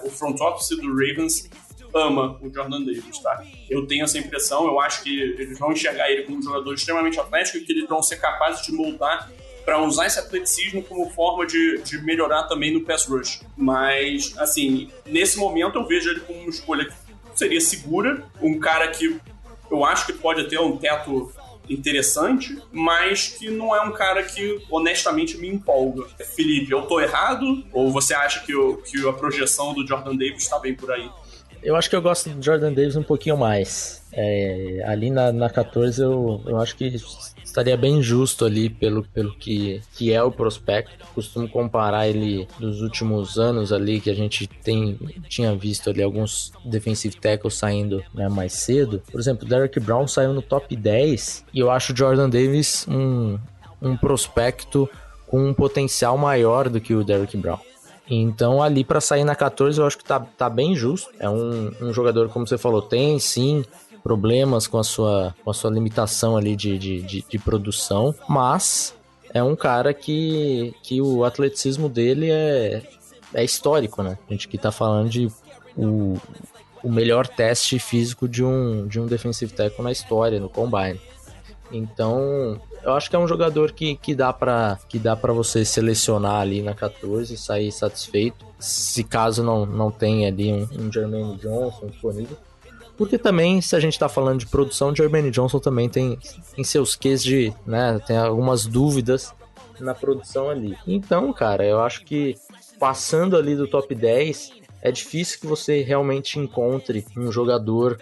o front office do Ravens ama o Jordan Davis, tá? Eu tenho essa impressão, eu acho que eles vão enxergar ele como um jogador extremamente atlético e que eles vão ser capazes de moldar para usar esse atleticismo como forma de melhorar também no pass rush. Mas, assim, nesse momento eu vejo ele como uma escolha que seria segura, um cara que eu acho que pode ter um teto interessante, mas que não é um cara que honestamente me empolga. Felipe, eu tô errado? Ou você acha que a projeção do Jordan Davis está bem por aí? Eu acho que eu gosto do Jordan Davis um pouquinho mais. Ali na 14 eu acho que estaria bem justo ali pelo que é o prospecto. Costumo comparar ele dos últimos anos ali, que a gente tinha visto ali alguns defensive tackles saindo, né, mais cedo. Por exemplo, o Derrick Brown saiu no top 10 e eu acho o Jordan Davis um prospecto com um potencial maior do que o Derrick Brown. Então ali para sair na 14 eu acho que tá bem justo. É um jogador, como você falou, tem sim problemas com a sua limitação ali de produção, mas é um cara que o atleticismo dele é histórico, né? A gente que tá falando de o melhor teste físico de um defensive tackle na história, no Combine. Então, eu acho que é um jogador que dá pra você selecionar ali na 14 e sair satisfeito, se caso não tenha ali um Jermaine Johnson disponível. Porque também, se a gente tá falando de produção, o Jermaine Johnson também tem seus quês né, tem algumas dúvidas na produção ali. Então, cara, eu acho que passando ali do top 10, é difícil que você realmente encontre um jogador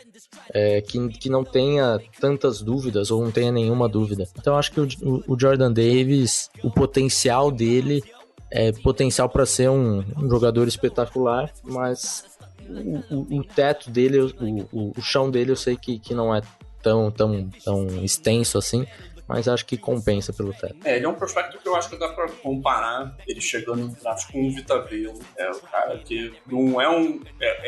que não tenha tantas dúvidas ou não tenha nenhuma dúvida. Então, eu acho que o Jordan Davis, o potencial dele é potencial para ser um jogador espetacular, mas o teto dele, o chão dele, eu sei que não é tão extenso assim, mas acho que compensa pelo teto. Ele é um prospecto que eu acho que dá pra comparar ele chegando no draft com o Vita Vea. É o cara que não é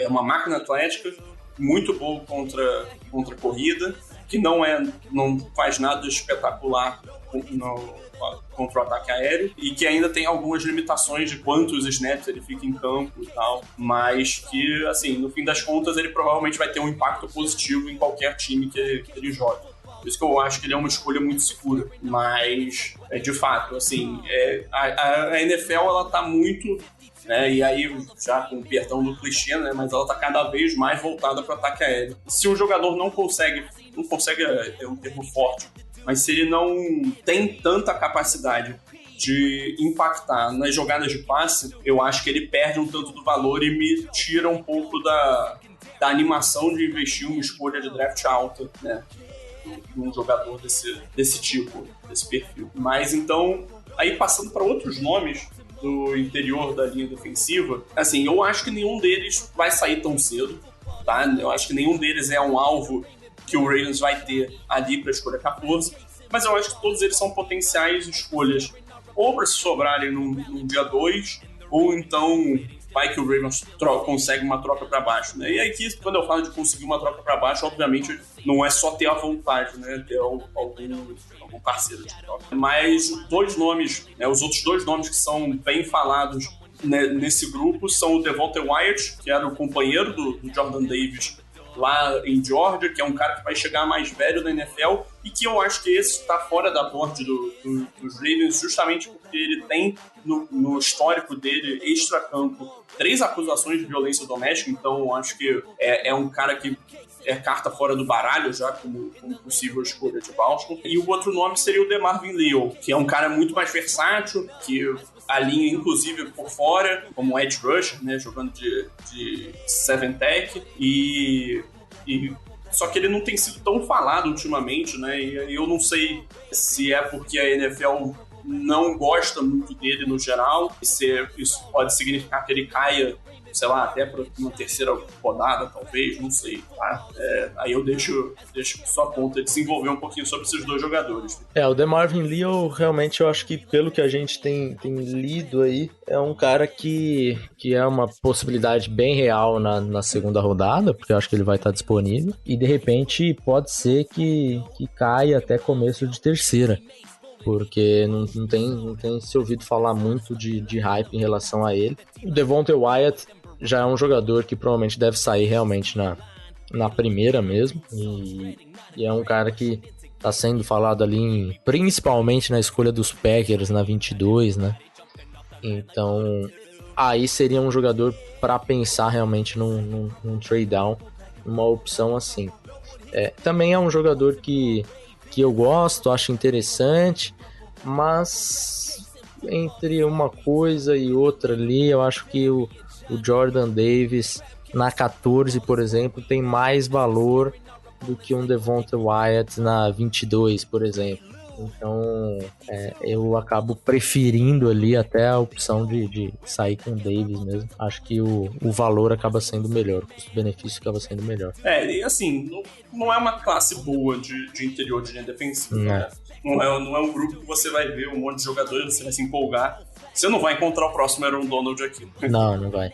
uma máquina atlética muito boa contra corrida, que não faz nada espetacular contra o ataque aéreo e que ainda tem algumas limitações de quantos snaps ele fica em campo e tal, mas que, assim, no fim das contas ele provavelmente vai ter um impacto positivo em qualquer time que ele jogue. Por isso que eu acho que ele é uma escolha muito segura, mas, de fato, assim, a NFL, ela tá muito, né, e aí, já com o perdão do clichê, né, mas ela tá cada vez mais voltada para o ataque aéreo. Se um jogador não consegue é um termo forte, mas se ele não tem tanta capacidade de impactar nas jogadas de passe, eu acho que ele perde um tanto do valor e me tira um pouco da animação de investir uma escolha de draft alta, né, num jogador desse tipo, desse perfil. Mas então, aí passando para outros nomes do interior da linha defensiva, assim, eu acho que nenhum deles vai sair tão cedo, tá? Eu acho que nenhum deles é um alvo que o Ravens vai ter ali para a escolha 14, mas eu acho que todos eles são potenciais escolhas ou para se sobrarem no dia 2, ou então vai que o Ravens consegue uma troca para baixo, né? E aí, quando eu falo de conseguir uma troca para baixo, obviamente não é só ter a vontade, né? Ter algum parceiro de troca. Mas dois nomes, né, os outros dois nomes que são bem falados, né, nesse grupo são o Devontae Wyatt, que era o companheiro do Jordan Davis lá em Georgia, que é um cara que vai chegar mais velho na NFL e que eu acho que esse está fora da board dos Ravens justamente porque ele tem no histórico dele, extra-campo, 3 acusações de violência doméstica, então eu acho que é um cara que é carta fora do baralho já como possível escolha de Baltimore. E o outro nome seria o DeMarvin Leal, que é um cara muito mais versátil, que alinha inclusive por fora, como edge rusher, né, jogando de seven tech, e só que ele não tem sido tão falado ultimamente, né, e eu não sei se é porque a NFL não gosta muito dele no geral, e se isso pode significar que ele caia, sei lá, até para uma terceira rodada, talvez, não sei, tá? Aí eu deixo sua conta desenvolver um pouquinho sobre esses dois jogadores. O DeMarvin Leal, realmente, eu acho que pelo que a gente tem lido aí, é um cara que é uma possibilidade bem real na segunda rodada, porque eu acho que ele vai estar disponível, e de repente pode ser que caia até começo de terceira, porque não tem se ouvido falar muito de hype em relação a ele. O Devontae Wyatt já é um jogador que provavelmente deve sair realmente na primeira mesmo, e é um cara que está sendo falado ali principalmente na escolha dos Packers na 22, né? Então aí seria um jogador para pensar realmente num trade down, uma opção assim. Também é um jogador que eu gosto, acho interessante, mas entre uma coisa e outra ali, eu acho que o Jordan Davis na 14, por exemplo, tem mais valor do que um Devontae Wyatt na 22, por exemplo. Então, eu acabo preferindo ali até a opção de sair com o Davis mesmo. Acho que o valor acaba sendo melhor, o custo-benefício acaba sendo melhor. E assim, não é uma classe boa de interior de linha defensiva, né? Não é um grupo que você vai ver um monte de jogadores, você vai se empolgar. Você não vai encontrar o próximo Aaron Donald aqui. Não vai.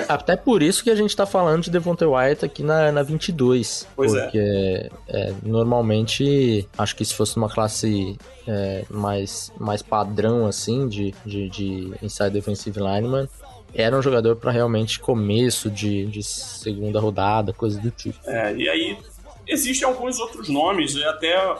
Até por isso que a gente tá falando de Devontae Wyatt aqui na 22. Pois porque normalmente, acho que se fosse uma classe mais padrão, assim, de inside defensive lineman, era um jogador para realmente começo de segunda rodada, coisa do tipo. E aí, existem alguns outros nomes, até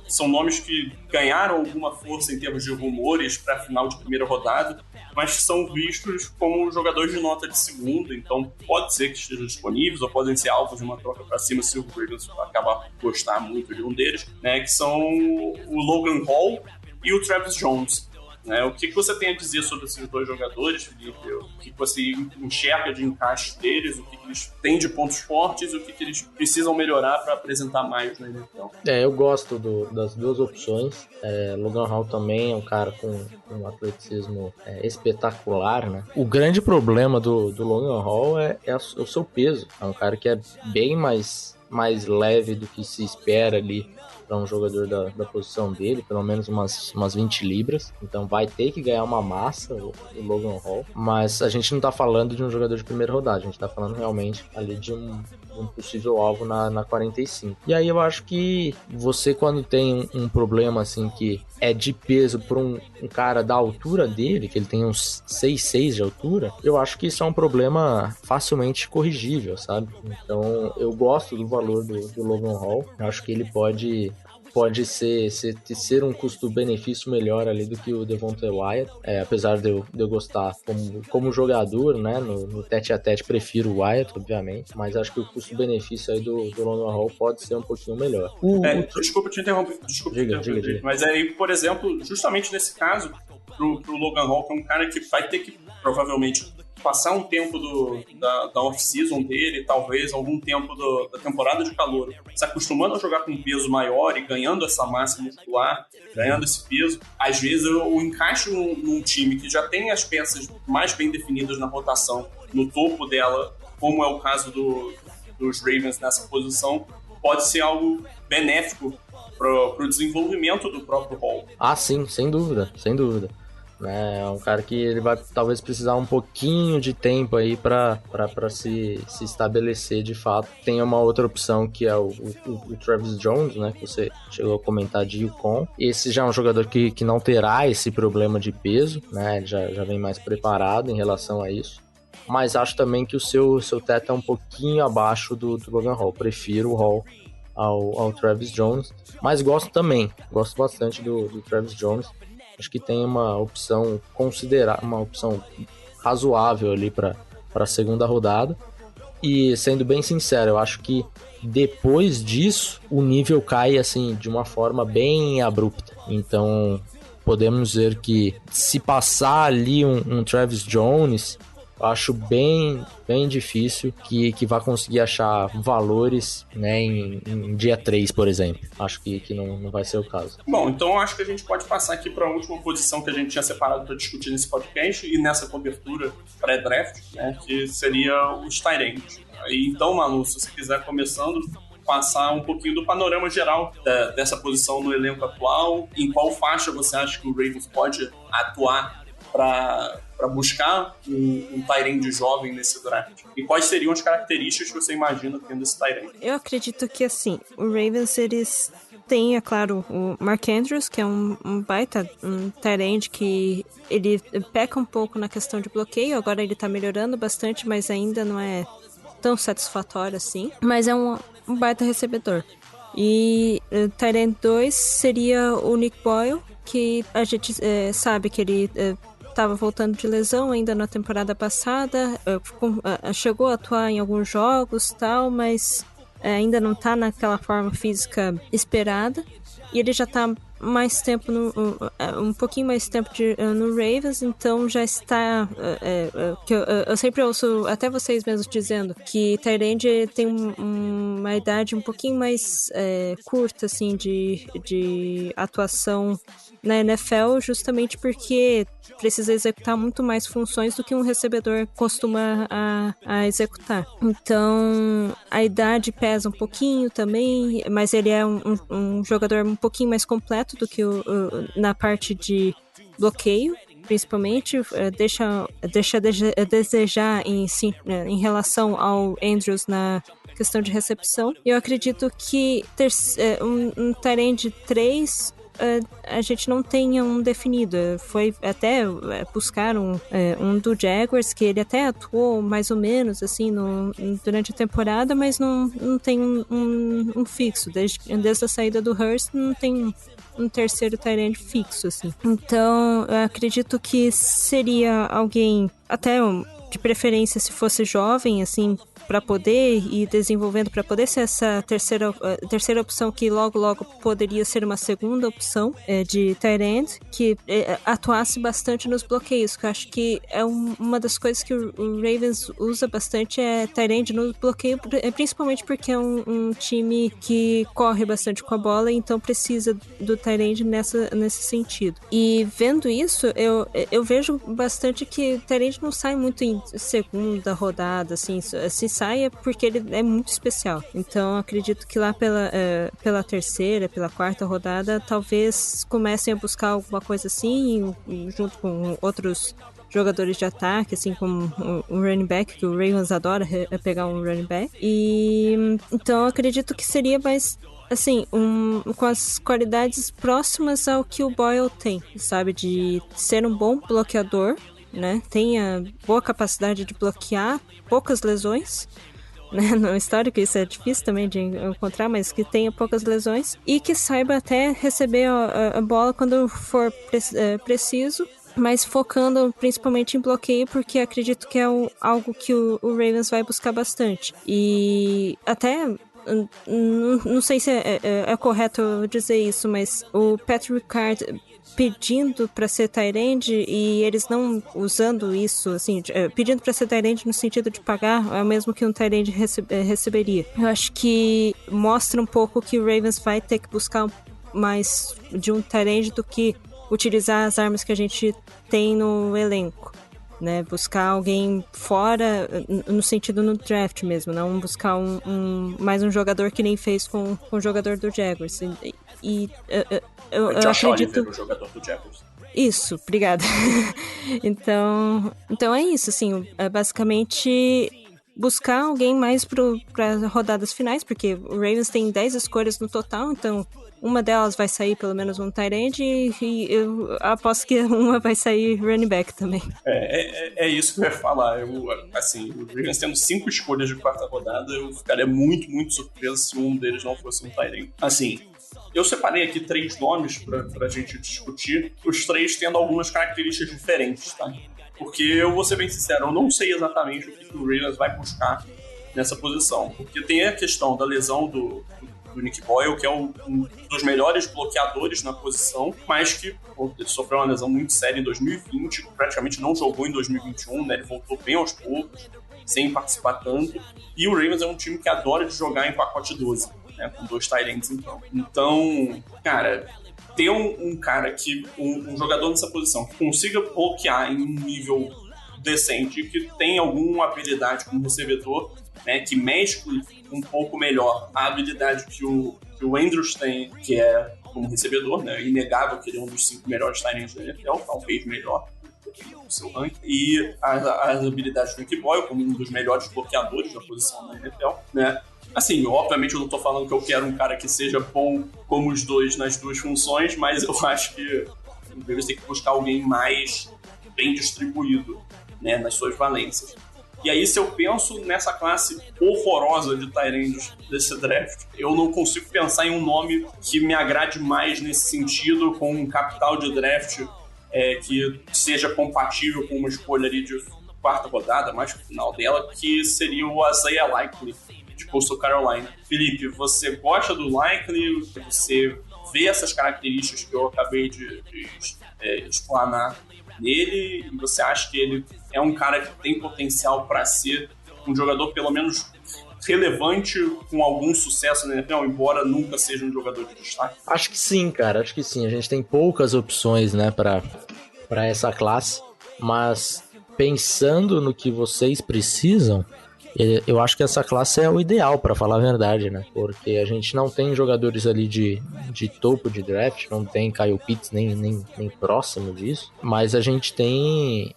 são nomes que ganharam alguma força em termos de rumores para final de primeira rodada, mas são vistos como jogadores de nota de segunda, então pode ser que estejam disponíveis ou podem ser alvos de uma troca para cima se o Ravens acabar por gostar muito de um deles, né, que são o Logan Hall e o Travis Jones. Né? O que você tem a dizer sobre esses dois jogadores, Felipe? O que você enxerga de encaixe deles? O que eles têm de pontos fortes? O que eles precisam melhorar para apresentar mais na NFL? Eu gosto das duas opções. Logan Hall também é um cara com um atleticismo espetacular, né? O grande problema do Logan Hall é o seu peso. É um cara que é bem mais mais leve do que se espera ali para um jogador da posição dele, pelo menos umas 20 libras, então vai ter que ganhar uma massa o Logan Hall, mas a gente não tá falando de um jogador de primeira rodada, a gente tá falando realmente ali de um possível alvo na 45. E aí eu acho que você, quando tem um problema assim que é de peso para um cara da altura dele, que ele tem uns 6'6" de altura, eu acho que isso é um problema facilmente corrigível, sabe? Então eu gosto do valor do Logan Hall, eu acho que ele pode ser um custo-benefício melhor ali do que o Devontae Wyatt, apesar de eu gostar como jogador, né, no tete-a-tete prefiro o Wyatt, obviamente, mas acho que o custo-benefício aí do Logan Hall pode ser um pouquinho melhor. Desculpa te interromper, diga. Mas aí, por exemplo, justamente nesse caso, pro Logan Hall, que é um cara que vai ter que, provavelmente, passar um tempo da off-season dele, talvez algum tempo da temporada de calor, se acostumando a jogar com um peso maior e ganhando essa massa muscular, ganhando esse peso, às vezes o encaixe num time que já tem as peças mais bem definidas na rotação, no topo dela, como é o caso dos Ravens nessa posição, pode ser algo benéfico pro desenvolvimento do próprio Hall. Ah, sim, sem dúvida. É um cara que ele vai talvez precisar um pouquinho de tempo aí para se estabelecer de fato. Tem uma outra opção que é o Travis Jones, né, que você chegou a comentar de UConn. Esse já é um jogador que não terá esse problema de peso, né, já vem mais preparado em relação a isso. Mas acho também que o seu teto é um pouquinho abaixo do Logan Hall. Prefiro o Hall ao Travis Jones, mas gosto bastante do Travis Jones. Acho que tem uma opção razoável ali para a segunda rodada. E sendo bem sincero, eu acho que depois disso o nível cai assim de uma forma bem abrupta. Então podemos dizer que se passar ali um Travis Jones, eu acho bem difícil que vá conseguir achar valores, né, em dia 3, por exemplo. Acho que não vai ser o caso. Bom, então acho que a gente pode passar aqui para a última posição que a gente tinha separado para discutir nesse podcast e nessa cobertura pré-draft, né, que seria os tight ends. Então, Manu, se você quiser começando, passar um pouquinho do panorama geral dessa posição no elenco atual, em qual faixa você acha que o Ravens pode atuar para buscar um tight end jovem nesse draft? E quais seriam as características que você imagina tendo esse tight end? Eu acredito que, assim, o Ravens, eles têm, é claro, o Mark Andrews, que é um baita, um tight end que ele peca um pouco na questão de bloqueio. Agora ele tá melhorando bastante, mas ainda não é tão satisfatório assim. Mas é um baita recebedor. E tight end 2 seria o Nick Boyle, que a gente sabe que ele estava voltando de lesão ainda na temporada passada, chegou a atuar em alguns jogos e tal, mas ainda não está naquela forma física esperada. E ele já está mais tempo, um pouquinho mais tempo no Ravens, então já está... que eu sempre ouço até vocês mesmos dizendo que tight end tem uma idade um pouquinho mais curta, assim, de atuação na NFL, justamente porque precisa executar muito mais funções do que um recebedor costuma a executar. Então, a idade pesa um pouquinho também, mas ele é um jogador um pouquinho mais completo do que na parte de bloqueio, principalmente, deixa a desejar em relação ao Andrews na questão de recepção. E eu acredito que um tight end 3 a gente não tenha um definido. Foi até buscar um do Jaguars, que ele até atuou mais ou menos assim durante a temporada, mas não tem um fixo. Desde a saída do Hurst não tem um terceiro tight end fixo, assim. Então eu acredito que seria alguém, até de preferência se fosse jovem, assim, para poder ir desenvolvendo, para poder ser essa terceira opção, que logo poderia ser uma segunda opção de tight end, que atuasse bastante nos bloqueios, que eu acho que é uma das coisas que o Ravens usa bastante, é tight end no bloqueio, principalmente porque é um time que corre bastante com a bola, então precisa do tight end nesse sentido. E vendo isso, eu vejo bastante que tight end não sai muito em segunda rodada, assim, se sai é porque ele é muito especial. Então acredito que lá pela terceira, pela quarta rodada, talvez comecem a buscar alguma coisa assim, junto com outros jogadores de ataque, assim como um running back, que o Ravens adora pegar um running back. E então acredito que seria mais, assim, com as qualidades próximas ao que o Boyle tem, sabe? De ser um bom bloqueador, né? Tenha boa capacidade de bloquear, poucas lesões, né? No histórico isso é difícil também de encontrar, mas que tenha poucas lesões e que saiba até receber a bola quando for preciso, mas focando principalmente em bloqueio, porque acredito que é algo que o Ravens vai buscar bastante. E até, não sei se é correto dizer isso, mas o Patrick Ricard pedindo para ser tight end e eles não usando isso, assim, pedindo para ser tight end no sentido de pagar é o mesmo que um tight end receberia. Eu acho que mostra um pouco que o Ravens vai ter que buscar mais de um tight end do que utilizar as armas que a gente tem no elenco, né? Buscar alguém fora, no sentido no draft mesmo, não buscar mais um jogador que nem fez com o jogador do Jaguars. Eu acredito... Oliver, o jogador do Jaguars. Isso, obrigada. Então é isso, assim, basicamente buscar alguém mais para rodadas finais, porque o Ravens tem 10 escolhas no total, então uma delas vai sair pelo menos um tight end e eu aposto que uma vai sair running back também. É isso que eu ia falar. Assim, o Ravens tendo 5 escolhas de quarta rodada, eu ficaria muito, muito surpreso se um deles não fosse um tight end. Assim, eu separei aqui 3 nomes pra gente discutir, os 3 tendo algumas características diferentes, tá? Porque eu vou ser bem sincero, eu não sei exatamente o que o Ravens vai buscar nessa posição. Porque tem a questão da lesão do Nick Boyle, que é um dos melhores bloqueadores na posição, mas que ele sofreu uma lesão muito séria em 2020, praticamente não jogou em 2021, né? Ele voltou bem aos poucos, sem participar tanto. E o Ravens é um time que adora de jogar em pacote 12, né? Com 2 tight ends, então, cara, ter um cara que, um jogador nessa posição que consiga bloquear em um nível decente, que tem alguma habilidade como recebedor, né, que mescle um pouco melhor a habilidade que o Andrews tem, que é como recebedor, né, inegável que ele é um dos 5 melhores tight ends da NFL, talvez melhor no seu ranking, e as habilidades do Nick Boyle como um dos melhores bloqueadores da posição da NFL, né. Assim, obviamente eu não tô falando que eu quero um cara que seja bom como os dois nas 2 funções, mas eu acho que o Ravens tem que buscar alguém mais bem distribuído, né, nas suas valências. E aí, se eu penso nessa classe horrorosa de tight ends desse draft, eu não consigo pensar em um nome que me agrade mais nesse sentido, com um capital de draft que seja compatível com uma escolha ali de quarta rodada, mais pro final dela, que seria o Isaiah Likely, de Coastal Carolina. Felipe, você gosta do Likely? Você vê essas características que eu acabei de explanar nele? E você acha que ele é um cara que tem potencial para ser um jogador pelo menos relevante, com algum sucesso na NFL, embora nunca seja um jogador de destaque? Acho que sim, cara, acho que sim. A gente tem poucas opções, né, para essa classe, mas pensando no que vocês precisam, eu acho que essa classe é o ideal, para falar a verdade, né? Porque a gente não tem jogadores ali de topo de draft, não tem Kyle Pitts nem próximo disso, mas a gente tem,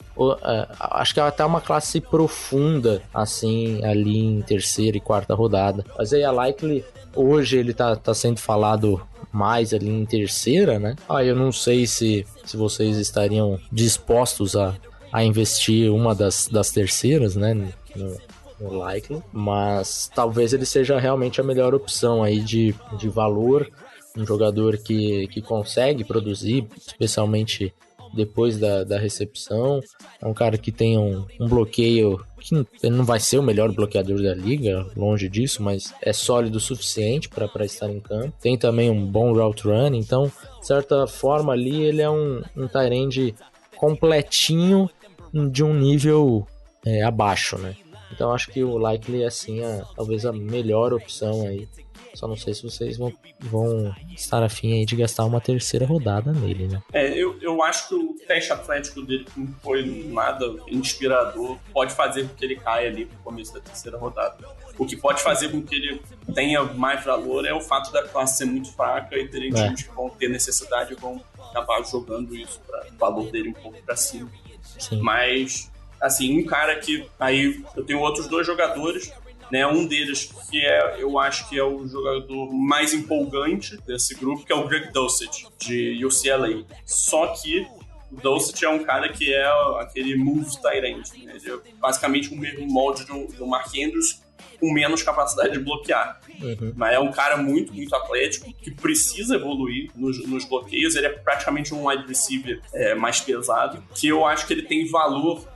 acho que é até uma classe profunda, assim, ali em terceira e quarta rodada. Mas aí a Likely, hoje ele tá sendo falado mais ali em terceira, né? Eu não sei se vocês estariam dispostos a investir uma das terceiras, né? No Likely, mas talvez ele seja realmente a melhor opção aí de valor, um jogador que consegue produzir, especialmente depois da recepção, é um cara que tem um bloqueio, que ele não vai ser o melhor bloqueador da liga, longe disso, mas é sólido o suficiente para estar em campo, tem também um bom route run, então, de certa forma ali, ele é um tight end completinho de um nível abaixo, né? Então acho que o Likely é assim talvez a melhor opção aí Só não sei se vocês vão estar afim aí de gastar uma terceira rodada nele, né? Eu acho que o teste atlético dele não foi nada inspirador. Pode fazer com que ele caia ali pro começo da terceira rodada. O que pode fazer com que ele tenha mais valor é o fato da classe ser muito fraca e terem times que vão ter necessidade e vão acabar jogando isso para o valor dele um pouco para cima. Sim. Mas, assim, um cara que... Aí eu tenho outros 2 jogadores, né? Um deles que eu acho que é o jogador mais empolgante desse grupo, que é o Greg Dulcich, de UCLA. Só que o Dulcich é um cara que é aquele move tight end, né? Ele é basicamente o mesmo molde do Mark Andrews, com menos capacidade de bloquear. Mas é um cara muito, muito atlético, que precisa evoluir nos bloqueios. Ele é praticamente um wide receiver mais pesado, que eu acho que ele tem valor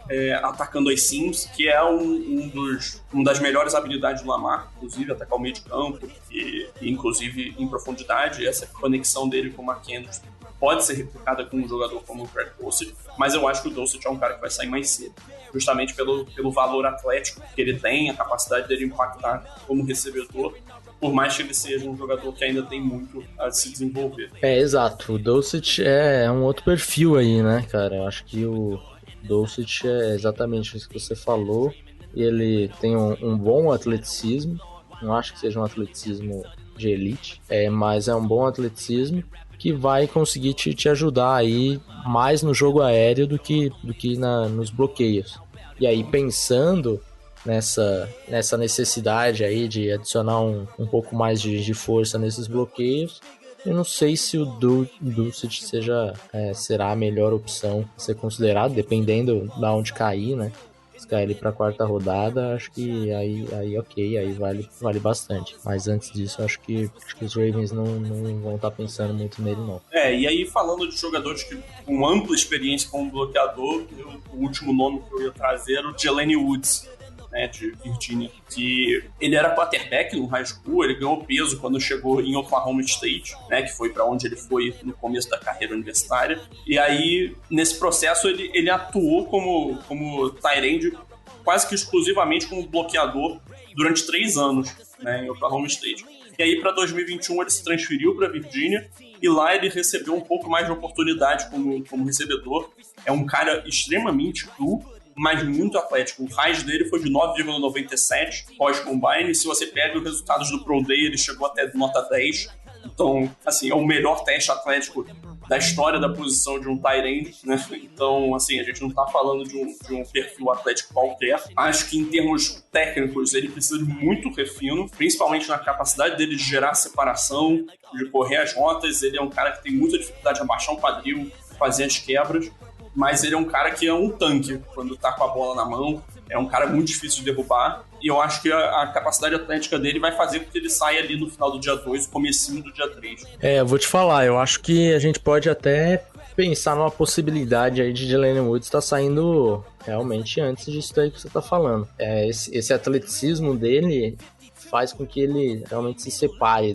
atacando as seams, que é uma das melhores habilidades do Lamar, inclusive atacar o meio de campo e inclusive em profundidade. Essa conexão dele com o Mark Andrews pode ser replicada com um jogador como o Greg Dulcich, mas eu acho que o Dulcich é um cara que vai sair mais cedo, justamente pelo valor atlético que ele tem, a capacidade dele impactar como recebedor, por mais que ele seja um jogador que ainda tem muito a se desenvolver. Exato. O Dulcich é um outro perfil aí, né, cara? Eu acho que o Dulcich é exatamente isso que você falou. Ele tem um bom atleticismo, não acho que seja um atleticismo de elite, mas é um bom atleticismo que vai conseguir te ajudar aí mais no jogo aéreo do que nos bloqueios. E aí, pensando nessa necessidade aí de adicionar um pouco mais de força nesses bloqueios, eu não sei se o Dulcich será a melhor opção a ser considerado, dependendo de onde cair, né? Se cair ali pra 4ª rodada, acho que aí ok, aí vale bastante. Mas antes disso, acho que os Ravens não vão estar pensando muito nele, não. E aí falando de jogadores com ampla experiência como bloqueador, o último nome que eu ia trazer era o Jelani Woods, né, de Virgínia, que ele era quarterback no high school, ele ganhou peso quando chegou em Oklahoma State, né, que foi para onde ele foi no começo da carreira universitária, e aí nesse processo ele atuou como tight end quase que exclusivamente como bloqueador durante 3 anos, né, em Oklahoma State. E aí para 2021 ele se transferiu para Virgínia e lá ele recebeu um pouco mais de oportunidade como recebedor. É um cara extremamente cru, mas muito atlético. O RAID dele foi de 9,97 pós-combine. Se você pega os resultados do Pro Day, ele chegou até nota 10. Então, assim, é o melhor teste atlético da história da posição de um tight end, né? Então, assim, a gente não tá falando de um perfil atlético qualquer. Acho que em termos técnicos ele precisa de muito refino, principalmente na capacidade dele de gerar separação, de correr as rotas. Ele é um cara que tem muita dificuldade de abaixar um quadril, fazer as quebras, mas ele é um cara que é um tanque quando tá com a bola na mão. É um cara muito difícil de derrubar, e eu acho que a capacidade atlética dele vai fazer com que ele saia ali no final do dia 2, comecinho do dia 3. Eu vou te falar, eu acho que a gente pode até pensar numa possibilidade aí de Jelani Woods estar saindo realmente antes disso daí que você tá falando. Esse atleticismo dele faz com que ele realmente se separe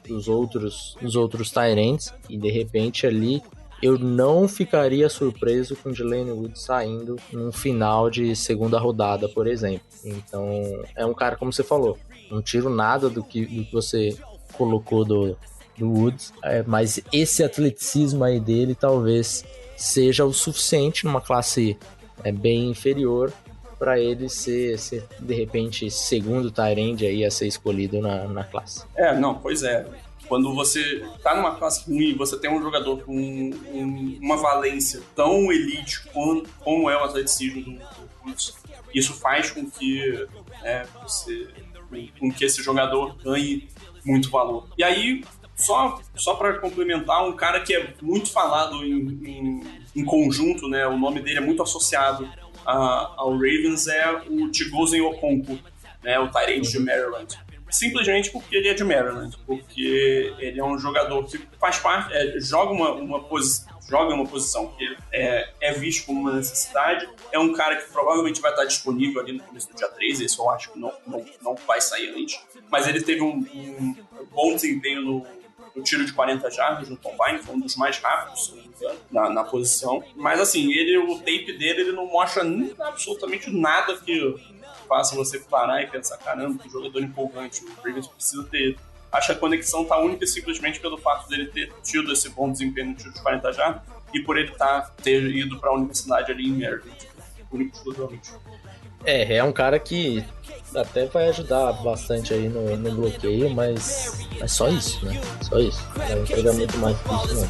dos outros tight ends, e de repente ali eu não ficaria surpreso com o Jelani Woods saindo no final de 2ª rodada, por exemplo. Então, é um cara, como você falou, não tiro nada do que você colocou do Woods, mas esse atleticismo aí dele talvez seja o suficiente numa classe bem inferior para ele ser, de repente, 2º tight end aí a ser escolhido na classe. Pois é. Quando você tá numa classe ruim, você tem um jogador com uma valência tão elite como é o atleticismo do Woods, isso faz com que esse jogador ganhe muito valor. E aí, só para complementar, um cara que é muito falado em conjunto, né, o nome dele é muito associado ao Ravens, é o Chigozie Okonkwo, né, o tight end de Maryland. Simplesmente porque ele é de Maryland, porque ele é um jogador que faz parte, joga uma posição que é visto como uma necessidade, é um cara que provavelmente vai estar disponível ali no começo do dia 3, esse eu acho que não vai sair antes, mas ele teve um bom desempenho no tiro de 40 jardas no combine, foi um dos mais rápidos, se não me engano, na posição, mas assim, o tape dele ele não mostra absolutamente nada que faça você parar e pensar, caramba, que jogador empolgante, o Ravens precisa ter Acho que a conexão tá única simplesmente pelo fato dele ter tido esse bom desempenho no tiro de 40 jardas e por ele ter ido para a universidade ali em Maryland, único exclusivamente. É um cara que até vai ajudar bastante aí no bloqueio, mas é só isso, né? Só isso. Vai entregar muito mais que isso,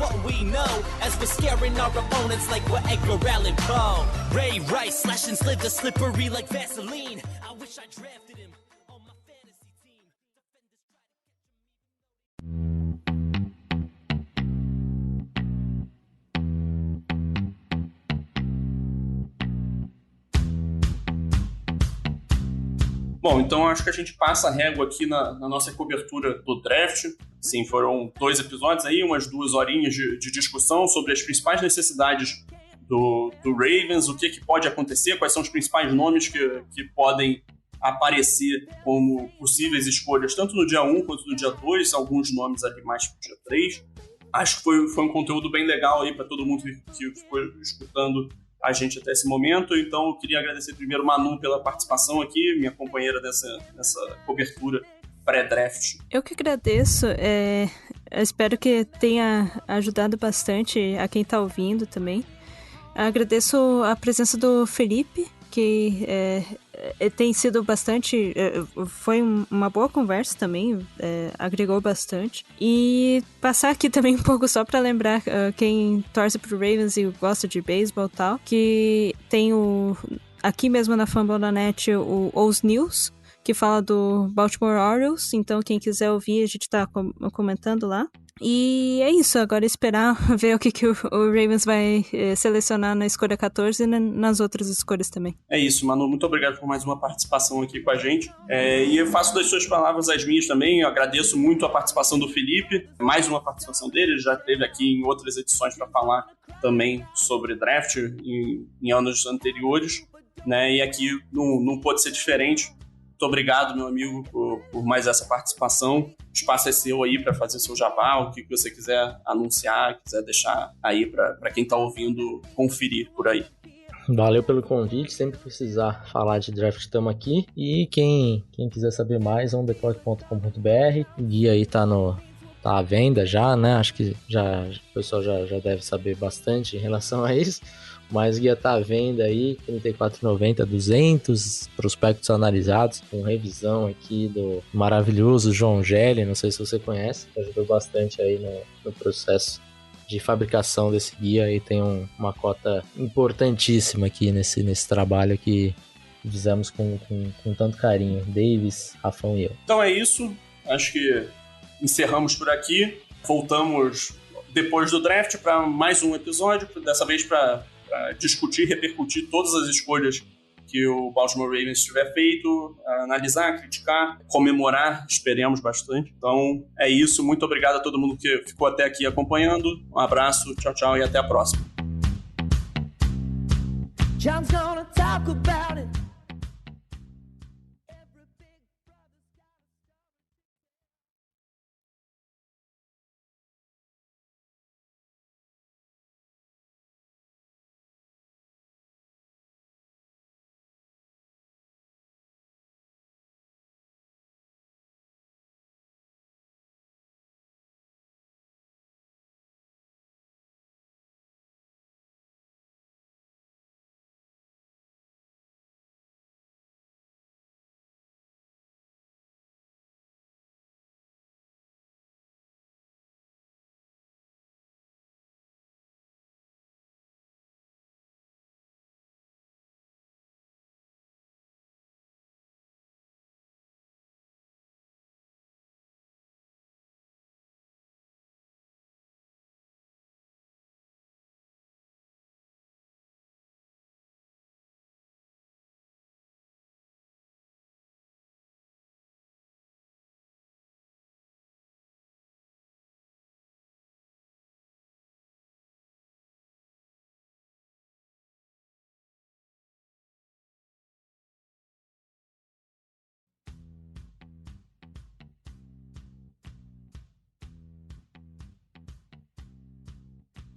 Bom, então acho que a gente passa a régua aqui na nossa cobertura do draft. Sim, foram 2 episódios aí, umas 2 horinhas de discussão sobre as principais necessidades do Ravens, o que pode acontecer, quais são os principais nomes que podem aparecer como possíveis escolhas, tanto no dia 1 quanto no dia 2, alguns nomes ali mais pro dia 3. Acho que foi um conteúdo bem legal aí para todo mundo que ficou escutando a gente até esse momento. Então eu queria agradecer primeiro Manu pela participação aqui, minha companheira nessa cobertura pré-draft. Eu que agradeço, eu espero que tenha ajudado bastante a quem está ouvindo também. Agradeço a presença do Felipe, que tem sido bastante... foi uma boa conversa também, agregou bastante. E passar aqui também um pouco só para lembrar quem torce pro Ravens e gosta de beisebol e tal, que tem aqui mesmo na Fambonanet o Os News, que fala do Baltimore Orioles, então quem quiser ouvir a gente tá comentando lá. E é isso, agora esperar ver o que o Ravens vai selecionar na escolha 14 e nas outras escolhas também. É isso, Manu, muito obrigado por mais uma participação aqui com a gente. E eu faço das suas palavras as minhas também, eu agradeço muito a participação do Felipe, mais uma participação dele, ele já esteve aqui em outras edições para falar também sobre draft em anos anteriores, né? E aqui não pôde ser diferente. Muito obrigado, meu amigo, por mais essa participação. O espaço é seu aí para fazer seu jabá, o que você quiser anunciar, quiser deixar aí para quem está ouvindo conferir por aí. Valeu pelo convite, sempre precisar falar de draft estamos aqui. E quem quiser saber mais, ontheclock.com.br, o guia aí tá à venda já, né? Acho que o pessoal já deve saber bastante em relação a isso. Mas o guia tá à venda aí, R$ 34,90, 200 prospectos analisados, com revisão aqui do maravilhoso João Gelli, não sei se você conhece, ajudou bastante aí no processo de fabricação desse guia e tem uma cota importantíssima aqui nesse trabalho que fizemos com tanto carinho, Davis, Rafão e eu. Então é isso, acho que encerramos por aqui, voltamos depois do draft para mais um episódio, dessa vez para discutir, repercutir todas as escolhas que o Baltimore Ravens tiver feito, analisar, criticar, comemorar, esperemos bastante. Então é isso, muito obrigado a todo mundo que ficou até aqui acompanhando, um abraço, tchau, tchau e até a próxima. John's gonna talk about it.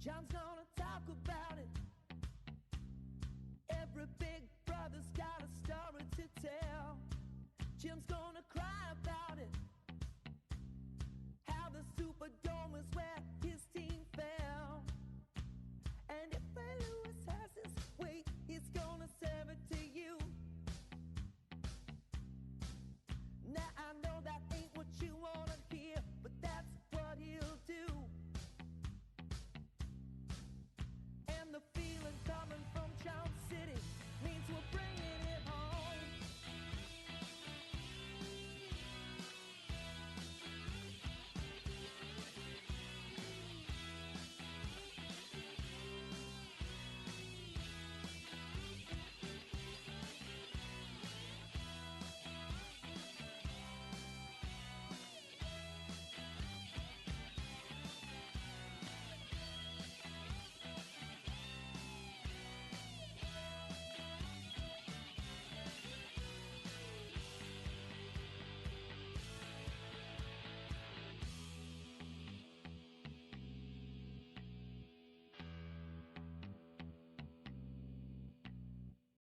John's gonna talk about it. Every big brother's got a story to tell. Jim's gonna cry about it. Superdome is where